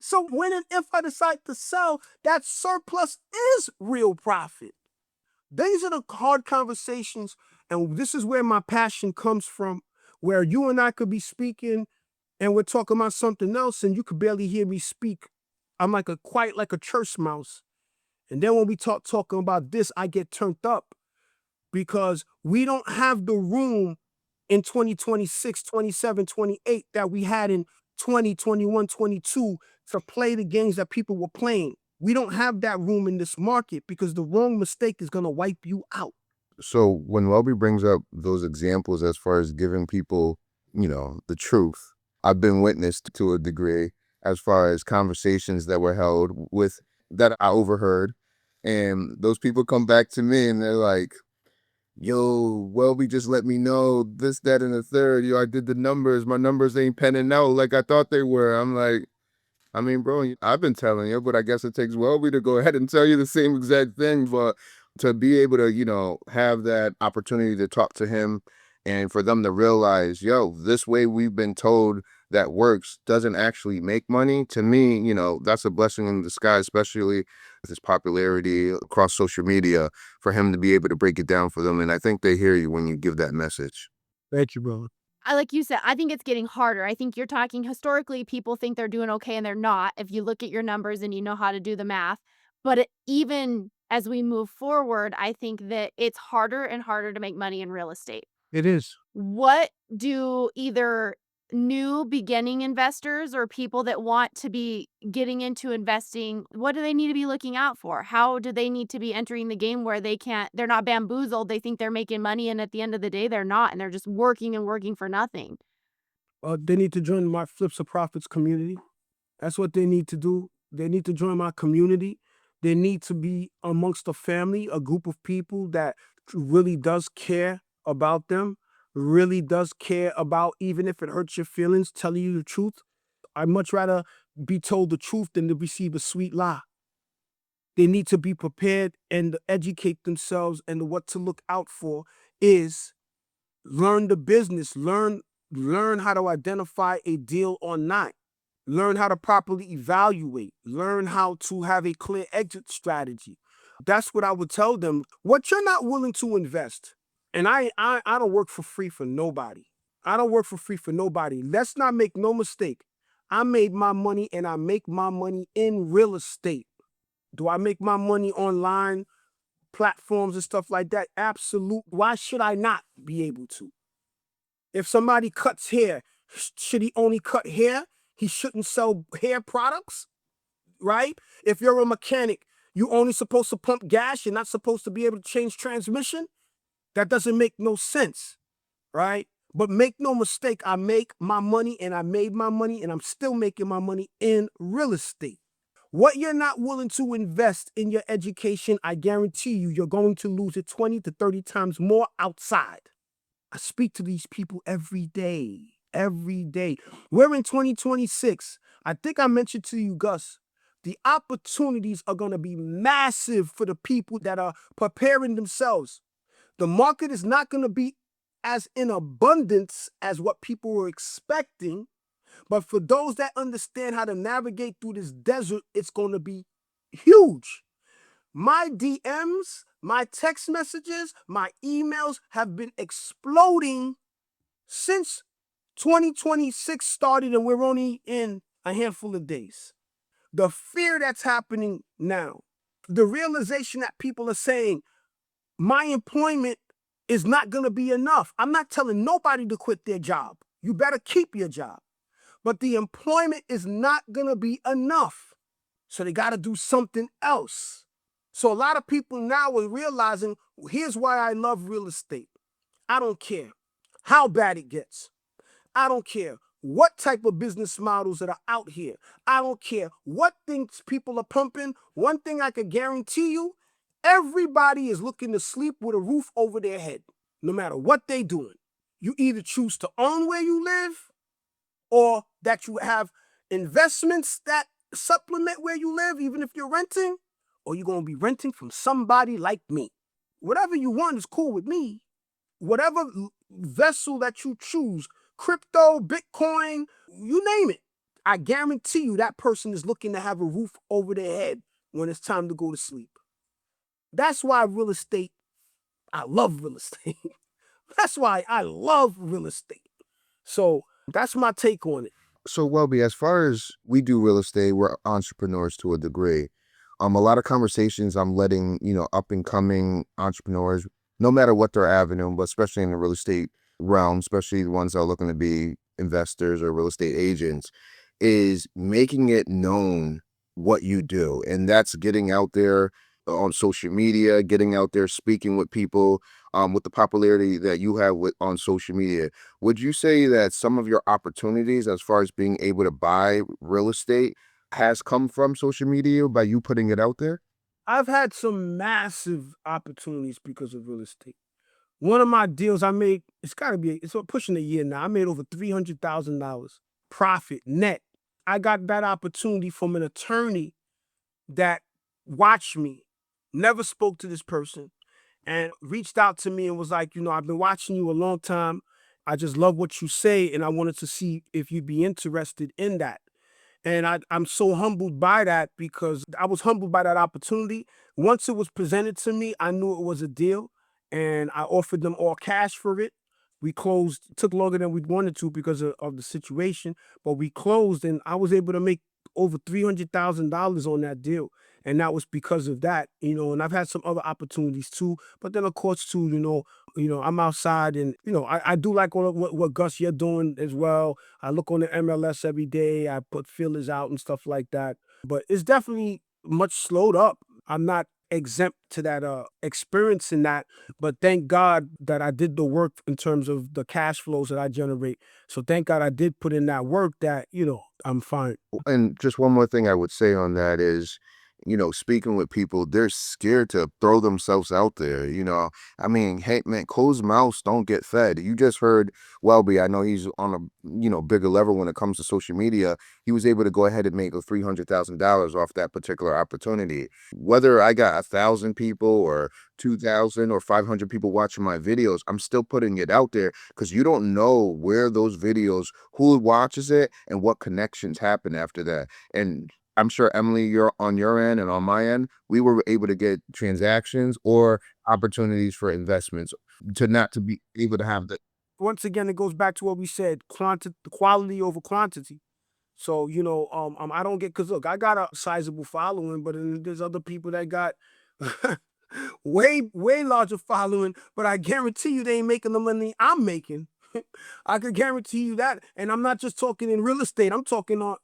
So when and if I decide to sell, that surplus is real profit. These are the hard conversations, and this is where my passion comes from, where you and I could be speaking and we're talking about something else and you could barely hear me speak. I'm like quiet like a church mouse. And then when we talking about this, I get turned up because we don't have the room in 2026, 27, 28 that we had in 20, 21, 22 to play the games that people were playing. We don't have that room in this market because the wrong mistake is going to wipe you out. So when Welby brings up those examples as far as giving people, the truth, I've been witness to a degree as far as conversations that were held with that I overheard. And those people come back to me and they're like, yo, Welby just let me know this, that, and the third. Yo, I did the numbers. My numbers ain't penning out like I thought they were. I'm like, I mean, bro, I've been telling you, but I guess it takes Welby to go ahead and tell you the same exact thing. But to be able to, have that opportunity to talk to him and for them to realize, yo, this way we've been told that works doesn't actually make money. To me, that's a blessing in disguise, especially with his popularity across social media, for him to be able to break it down for them. And I think they hear you when you give that message. Thank you, brother. Like you said, I think it's getting harder. I think you're talking historically, people think they're doing okay and they're not, if you look at your numbers and you know how to do the math. But even as we move forward, I think that it's harder and harder to make money in real estate. It is. What do either new beginning investors or people that want to be getting into investing, what do they need to be looking out for? How do they need to be entering the game where they're not bamboozled, they think they're making money, and at the end of the day, they're not, and they're just working and working for nothing? They need to join my Flips of Profits community. That's what they need to do. They need to join my community. They need to be amongst a family, a group of people that really does care about them, really does care about, even if it hurts your feelings, telling you the truth. I'd much rather be told the truth than to receive a sweet lie. They need to be prepared and educate themselves, and what to look out for is learn the business, learn how to identify a deal or not. Learn how to properly evaluate. Learn how to have a clear exit strategy. That's what I would tell them. What you're not willing to invest, and I don't work for free for nobody. I don't work for free for nobody. Let's not make no mistake. I made my money and I make my money in real estate. Do I make my money online, platforms and stuff like that? Absolute. Why should I not be able to? If somebody cuts hair, should he only cut hair? He shouldn't sell hair products, right? If you're a mechanic, you only supposed to pump gas. You're not supposed to be able to change transmission. That doesn't make no sense, right? But make no mistake, I make my money and I made my money and I'm still making my money in real estate. What you're not willing to invest in your education, I guarantee you're going to lose it 20 to 30 times more outside. I speak to these people every day, every day. We're in 2026. I think I mentioned to you, Gus, the opportunities are going to be massive for the people that are preparing themselves. The market is not going to be as in abundance as what people were expecting, but for those that understand how to navigate through this desert, it's going to be huge. My DMs, my text messages, my emails have been exploding since 2026 started, and we're only in a handful of days. The fear that's happening now, the realization that people are saying, my employment is not going to be enough. I'm not telling nobody to quit their job. You better keep your job. But the employment is not going to be enough. So they got to do something else. So a lot of people now are realizing, here's why I love real estate. I don't care how bad it gets. I don't care what type of business models that are out here. I don't care what things people are pumping. One thing I can guarantee you, everybody is looking to sleep with a roof over their head, no matter what they're doing. You either choose to own where you live or that you have investments that supplement where you live, even if you're renting, or you're going to be renting from somebody like me. Whatever you want is cool with me. Whatever vessel that you choose, crypto, Bitcoin, you name it, I guarantee you that person is looking to have a roof over their head when it's time to go to sleep. That's why real estate, I love real estate. That's why I love real estate. So that's my take on it. So, Welby, as far as we do real estate, we're entrepreneurs to a degree. A lot of conversations I'm letting, up and coming entrepreneurs, no matter what their avenue, but especially in the real estate realm, especially the ones that are looking to be investors or real estate agents, is making it known what you do. And that's getting out there on social media, getting out there, speaking with people, with the popularity that you have on social media. Would you say that some of your opportunities as far as being able to buy real estate has come from social media by you putting it out there? I've had some massive opportunities because of real estate. One of my deals I made, it's pushing a year now. I made over $300,000 profit net. I got that opportunity from an attorney that watched me, never spoke to this person, and reached out to me and was like, I've been watching you a long time. I just love what you say, and I wanted to see if you'd be interested in that. And I'm so humbled by that because I was humbled by that opportunity. Once it was presented to me, I knew it was a deal, and I offered them all cash for it. We closed. It took longer than we wanted to because of the situation, but we closed, and I was able to make over $300,000 on that deal. And that was because of that, and I've had some other opportunities too. But then of course too, I'm outside and, I do like all of what Gus, you're doing as well. I look on the MLS every day. I put feelers out and stuff like that. But it's definitely much slowed up. I'm not exempt to that experiencing that, but thank God that I did the work in terms of the cash flows that I generate. So thank God I did put in that work that, I'm fine. And just one more thing I would say on that is, speaking with people, they're scared to throw themselves out there. I mean, hey, man, closed mouths don't get fed. You just heard Welby. I know he's on a, bigger level when it comes to social media. He was able to go ahead and make $300,000 off that particular opportunity. Whether I got 1,000 people or 2,000 or 500 people watching my videos, I'm still putting it out there because you don't know where those videos, who watches it, and what connections happen after that. And I'm sure, Emily, you're on your end and on my end, we were able to get transactions or opportunities for investments to be able to have the. Once again, it goes back to what we said: quality over quantity. So, I don't get, because look, I got a sizable following, but then there's other people that got way larger following, but I guarantee you they ain't making the money I'm making. I could guarantee you that. And I'm not just talking in real estate. I'm talking on,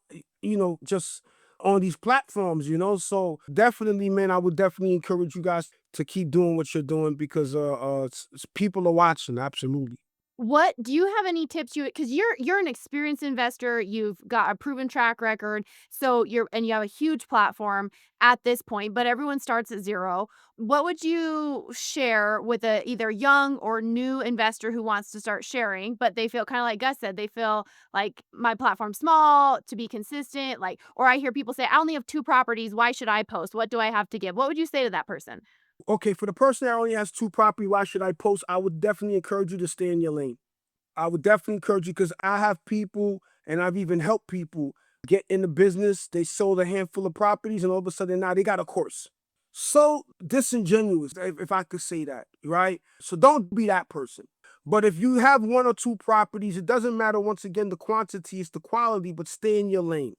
just on these platforms, So definitely, man, I would definitely encourage you guys to keep doing what you're doing because people are watching. Absolutely. What do you have any tips because you're an experienced investor, you've got a proven track record, so you have a huge platform at this point, but everyone starts at 0. What would you share with a either young or new investor who wants to start sharing, but they feel kind of like Gus said, they feel like my platform's small, to be consistent, like, or I hear people say, I only have 2 properties, why should I post? What do I have to give? What would you say to that person? Okay, for the person that only has 2 property, why should I post? I would definitely encourage you to stay in your lane. I would definitely encourage you because I have people and I've even helped people get in the business. They sold a handful of properties and all of a sudden now they got a course. So disingenuous, if I could say that, right? So don't be that person. But if you have 1 or 2 properties, it doesn't matter, once again, the quantity, it's the quality, but stay in your lane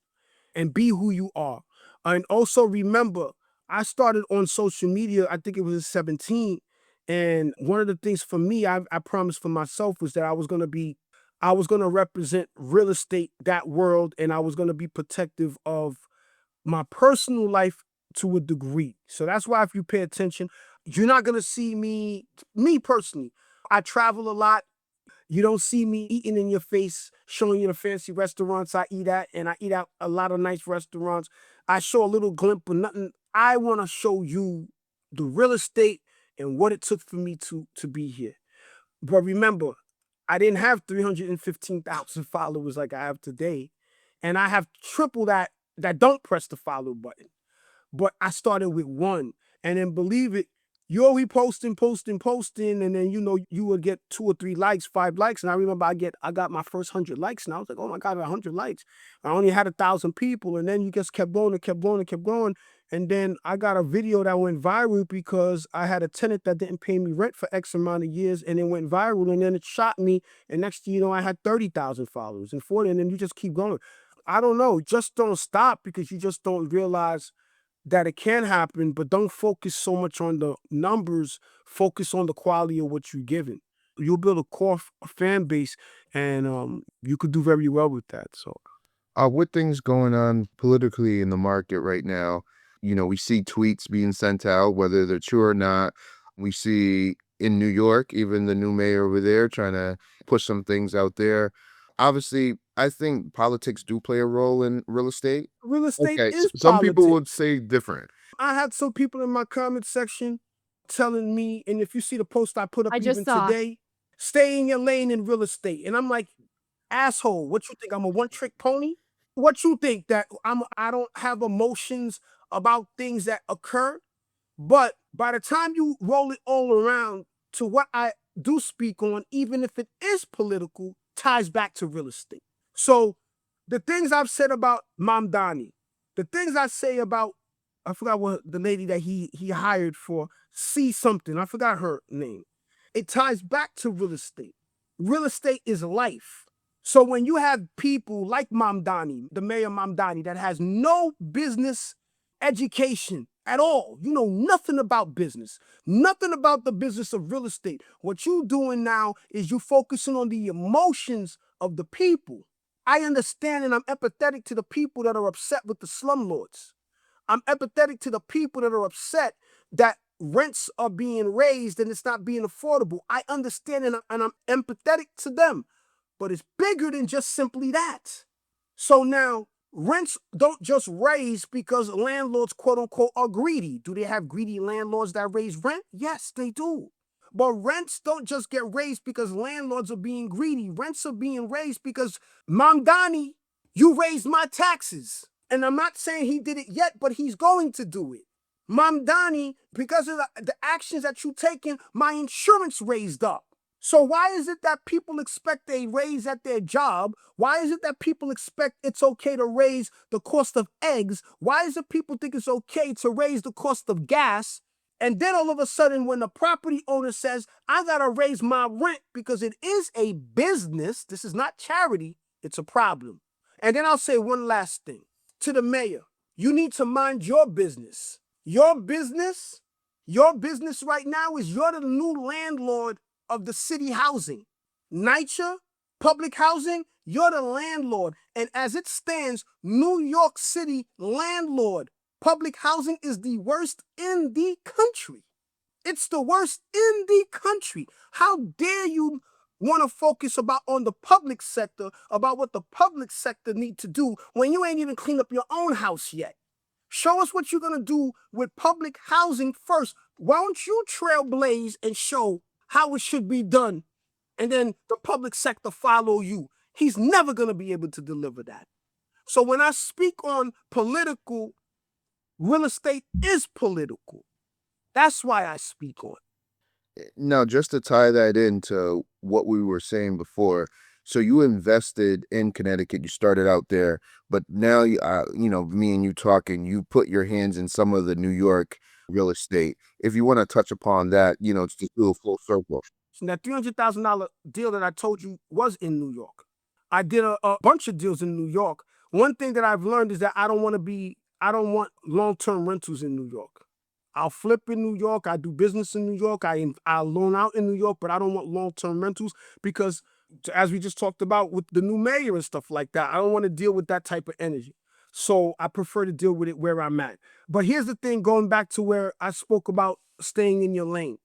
and be who you are. And also remember, I started on social media, I think it was at 17. And one of the things for me, I promised for myself was that I was going to represent real estate, that world, and I was going to be protective of my personal life to a degree. So that's why if you pay attention, you're not going to see me personally. I travel a lot. You don't see me eating in your face, showing you the fancy restaurants I eat at, and I eat at a lot of nice restaurants. I show a little glimpse, but nothing. I want to show you the real estate and what it took for me to be here. But remember, I didn't have 315,000 followers like I have today, and I have triple that don't press the follow button. But I started with one. And then believe it, you're posting, and then you would get 2 or 3 likes, 5 likes. And I remember I got my first 100 likes, and I was like, oh my God, I got 100 likes. I only had 1,000 people, and then you just kept going and kept going and kept going. And then I got a video that went viral because I had a tenant that didn't pay me rent for X amount of years, and it went viral, and then it shot me. And next thing you know, I had 30,000 followers and 40, and then you just keep going. I don't know. Just don't stop because you just don't realize that it can happen, but don't focus so much on the numbers. Focus on the quality of what you're giving. You'll build a core fan base, and you could do very well with that. So With things going on politically in the market right now, we see tweets being sent out, whether they're true or not. We see in New York, even the new mayor over there trying to push some things out there. Obviously, I think politics do play a role in real estate. real estate Okay, is some people would politics. say different. I had some people in my comment section telling me, and if you see the post I put up I just even saw. today, stay in your lane in real estate. And I'm like, asshole, what you think? I'm a one-trick pony? What you think that I don't have emotions about things that occur? But by the time you roll it all around to what I do speak on, even if it is political, ties back to real estate. So the things I've said about Mamdani, the things I say about, I forgot what the lady that he hired for C something, I forgot her name. It ties back to real estate. Real estate is life. So when you have people like Mamdani, the mayor Mamdani, that has no business education at all, you know nothing about business, nothing about the business of real estate. What you doing now is you focusing on the emotions of the people. I understand and I'm empathetic to the people that are upset with the slumlords. I'm empathetic to the people that are upset that rents are being raised and it's not being affordable. I understand and I'm empathetic to them, but it's bigger than just simply that. So now rents don't just raise because landlords, quote unquote, are greedy. Do they have greedy landlords that raise rent? Yes, they do. But rents don't just get raised because landlords are being greedy. Rents are being raised because Mamdani, you raised my taxes. And I'm not saying he did it yet, but he's going to do it. Mamdani, because of the actions that you've taken, my insurance raised up. So why is it that people expect a raise at their job? Why is it that people expect it's okay to raise the cost of eggs? Why is it people think it's okay to raise the cost of gas? And then all of a sudden, when the property owner says, I gotta raise my rent because it is a business, this is not charity, it's a problem. And then I'll say one last thing to the mayor. You need to mind your business. Your business right now is you're the new landlord of the city housing. NYCHA, public housing, you're the landlord. And as it stands, New York City landlord, public housing is the worst in the country. It's the worst in the country. How dare you want to focus on the public sector, about what the public sector need to do when you ain't even cleaned up your own house yet? Show us what you're going to do with public housing first. Why don't you trailblaze and show how it should be done, and then the public sector follow you? He's never going to be able to deliver that. So when I speak on political, real estate is political. That's why I speak on. Now, just to tie that into what we were saying before, so you invested in Connecticut, you started out there, but now, me and you talking, you put your hands in some of the New York real estate. If you want to touch upon that, just do a full circle. So that $300,000 deal that I told you was in New York. I did a bunch of deals in New York. One thing that I've learned is that I don't want to be I don't want long-term rentals in New York. I'll flip in New York. I do business in New York. I'll loan out in New York, but I don't want long-term rentals because, as we just talked about with the new mayor and stuff like that, I don't want to deal with that type of energy. So I prefer to deal with it where I'm at. But here's the thing, going back to where I spoke about staying in your lane.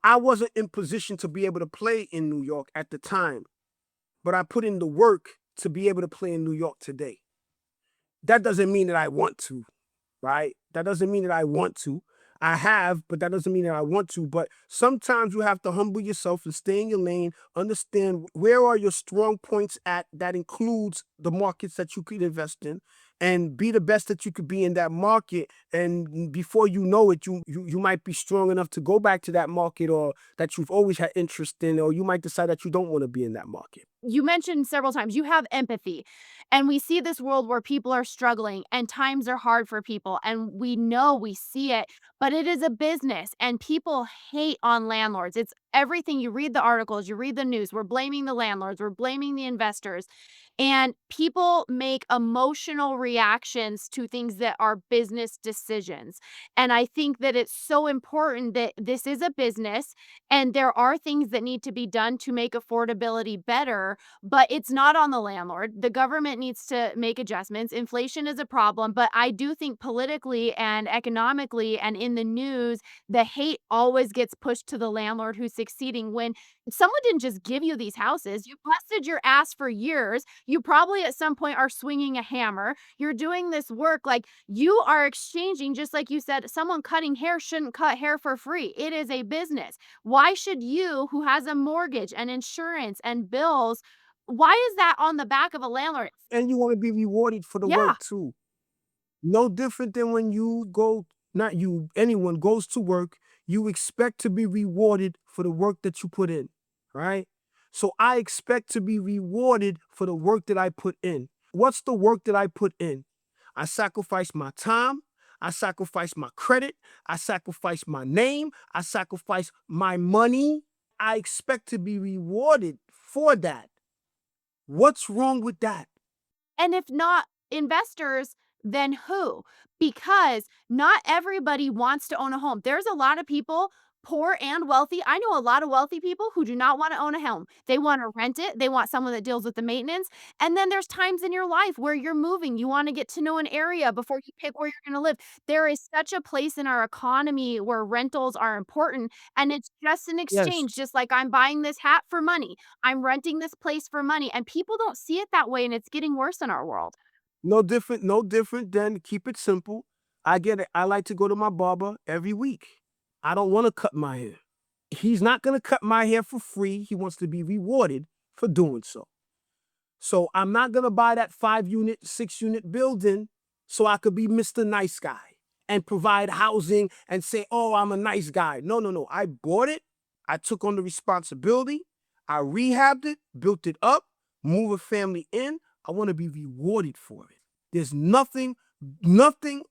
I wasn't in position to be able to play in New York at the time, but I put in the work to be able to play in New York today. That doesn't mean that I want to, right? That doesn't mean that I want to. I have, but that doesn't mean that I want to. But sometimes you have to humble yourself and stay in your lane, understand where are your strong points at. That includes the markets that you could invest in, and be the best that you could be in that market. And before you know it, you might be strong enough to go back to that market, or that you've always had interest in, or you might decide that you don't want to be in that market. You mentioned several times you have empathy, and we see this world where people are struggling and times are hard for people, and we see it, but it is a business and people hate on landlords. It's everything. You read the articles, you read the news, we're blaming the landlords, we're blaming the investors, and people make emotional reactions to things that are business decisions. And I think that it's so important that this is a business and there are things that need to be done to make affordability better, but it's not on the landlord. The government needs to make adjustments. Inflation is a problem, but I do think politically and economically and in the news, the hate always gets pushed to the landlord who's succeeding when someone didn't just give you these houses. You busted your ass for years. You probably at some point are swinging a hammer. You're doing this work. Like, you are exchanging, just like you said, someone cutting hair shouldn't cut hair for free. It is a business. Why should you, who has a mortgage and insurance and bills, why is that on the back of a landlord? And you want to be rewarded for the Yeah. work too. No different than when not you, anyone goes to work, you expect to be rewarded for the work that you put in, right? So I expect to be rewarded for the work that I put in. What's the work that I put in? I sacrifice my time, I sacrifice my credit, I sacrifice my name, I sacrifice my money. I expect to be rewarded for that. What's wrong with that? And if not investors, then who? Because not everybody wants to own a home. There's a lot of people, poor and wealthy. I know a lot of wealthy people who do not want to own a home. They want to rent it. They want someone that deals with the maintenance. And then there's times in your life where you're moving. You want to get to know an area before you pick where you're going to live. There is such a place in our economy where rentals are important, and it's just an Yes. exchange. Just like I'm buying this hat for money, I'm renting this place for money, and people don't see it that way, and it's getting worse in our world. No different than keep it simple. I get it. I like to go to my barber every week. I don't want to cut my hair. He's not going to cut my hair for free. He wants to be rewarded for doing so. So I'm not gonna buy that 5 unit, 6 unit building so I could be Mr. Nice Guy and provide housing and say, oh, I'm a nice guy. No, no, no. I bought it. I took on the responsibility. I rehabbed it, built it up, move a family in. I want to be rewarded for it. There's nothing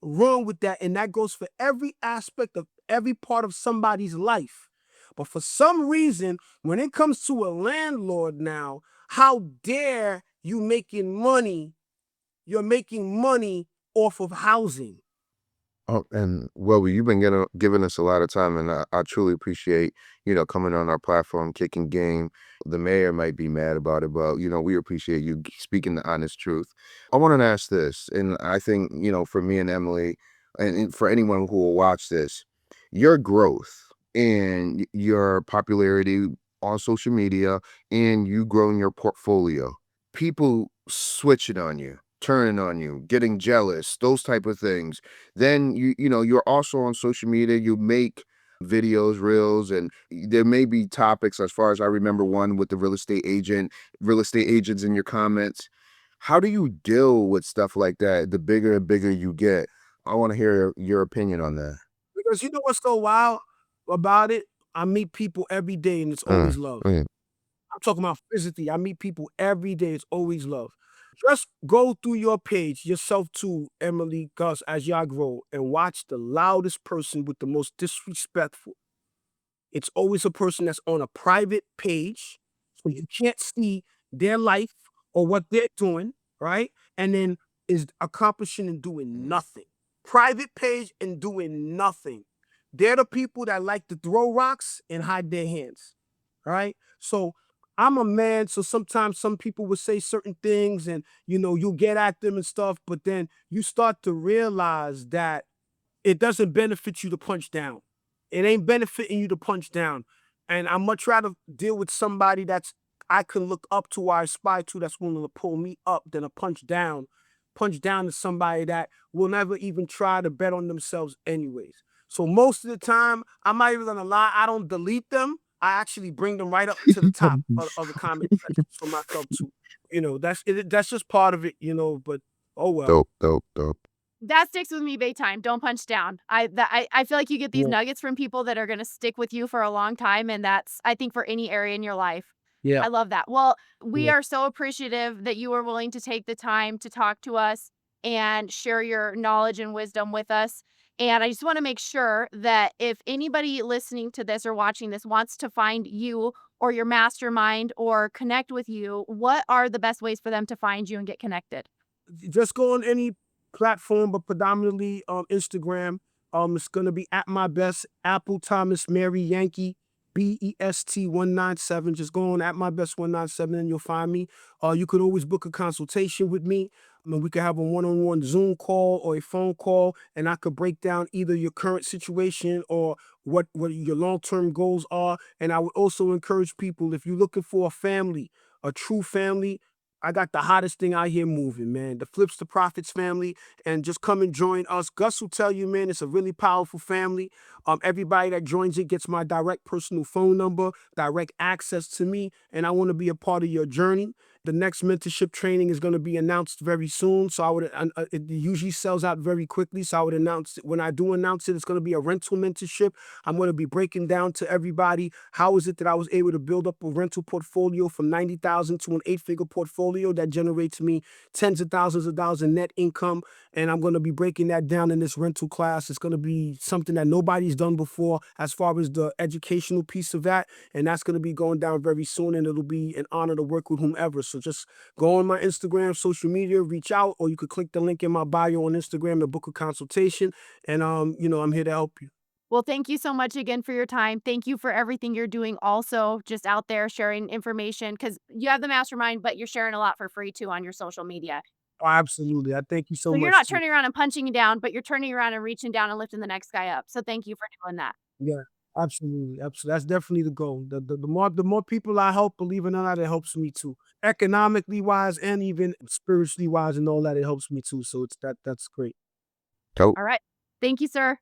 wrong with that. And that goes for every aspect of every part of somebody's life. But for some reason, when it comes to a landlord now, how dare you making money? You're making money off of housing. Oh, and well, you've been giving us a lot of time, and I truly appreciate, coming on our platform, kicking game. The mayor might be mad about it, but, we appreciate you speaking the honest truth. I wanted to ask this, and I think, for me and Emily, and for anyone who will watch this, your growth and your popularity on social media and you growing your portfolio, people switching on you, turning on you, getting jealous, those type of things. Then you're also on social media, you make videos, reels, and there may be topics, as far as I remember one with the real estate agents in your comments. How do you deal with stuff like that the bigger and bigger you get? I want to hear your opinion on that. Because you know what's so wild about it? I meet people every day and it's always love. Mm. I'm talking about physically. I meet people every day. It's always love. Just go through your page, yourself too, Emily, Gus, as y'all grow, and watch the loudest person with the most disrespectful. It's always a person that's on a private page, so you can't see their life or what they're doing, right? And then is accomplishing and doing nothing. private page and doing nothing. They're the people that like to throw rocks and hide their hands. All right. So I'm a man. So sometimes some people will say certain things and, you get at them and stuff, but then you start to realize that it doesn't benefit you to punch down. It ain't benefiting you to punch down. And I much rather deal with somebody that's I can look up to or I aspire to that's willing to pull me up than a punch down. Punch down to somebody that will never even try to bet on themselves anyways. So most of the time, I'm not even gonna lie, I don't delete them. I actually bring them right up to the top of the comment section for myself too. That's just part of it, but oh well. Dope, dope, dope. That sticks with me big time. Don't punch down. I feel like you get these Yeah. nuggets from people that are gonna stick with you for a long time, and that's, I think, for any area in your life. Yeah. I love that. Well, we Yeah. are so appreciative that you were willing to take the time to talk to us and share your knowledge and wisdom with us. And I just want to make sure that if anybody listening to this or watching this wants to find you or your mastermind or connect with you, what are the best ways for them to find you and get connected? Just go on any platform, but predominantly Instagram. It's gonna be at my best, Apple Thomas Mary Yankee, BEST 197. Just go on at my best 197 and you'll find me. You could always book a consultation with me. I mean, we could have a one-on-one Zoom call or a phone call, and I could break down either your current situation or what your long-term goals are. And I would also encourage people, if you're looking for a family, a true family, I got the hottest thing out here moving, man. The Flips to Profits family, and just come and join us. Gus will tell you, man, it's a really powerful family. Everybody that joins it gets my direct personal phone number, direct access to me, and I want to be a part of your journey. The next mentorship training is going to be announced very soon, so it usually sells out very quickly. So I would announce it. When I do announce it, it's going to be a rental mentorship. I'm going to be breaking down to everybody how is it that I was able to build up a rental portfolio from 90,000 to an 8-figure portfolio that generates me tens of thousands of dollars in net income. And I'm going to be breaking that down in this rental class. It's going to be something that nobody's done before as far as the educational piece of that. And that's going to be going down very soon. And it'll be an honor to work with whomever. So just go on my Instagram, social media, reach out, or you could click the link in my bio on Instagram and book a consultation. And, I'm here to help you. Well, thank you so much again for your time. Thank you for everything you're doing also just out there sharing information because you have the mastermind, but you're sharing a lot for free too on your social media. Oh, absolutely. I thank you so So you're much not too. turning around and punching you down, but you're turning around and reaching down and lifting the next guy up. So thank you for doing that. Yeah, absolutely, absolutely. That's definitely the goal. The more people I help, believe it or not, it helps me too. Economically wise and even spiritually wise and all that, it helps me too. So that's great. Dope. All right. Thank you, sir.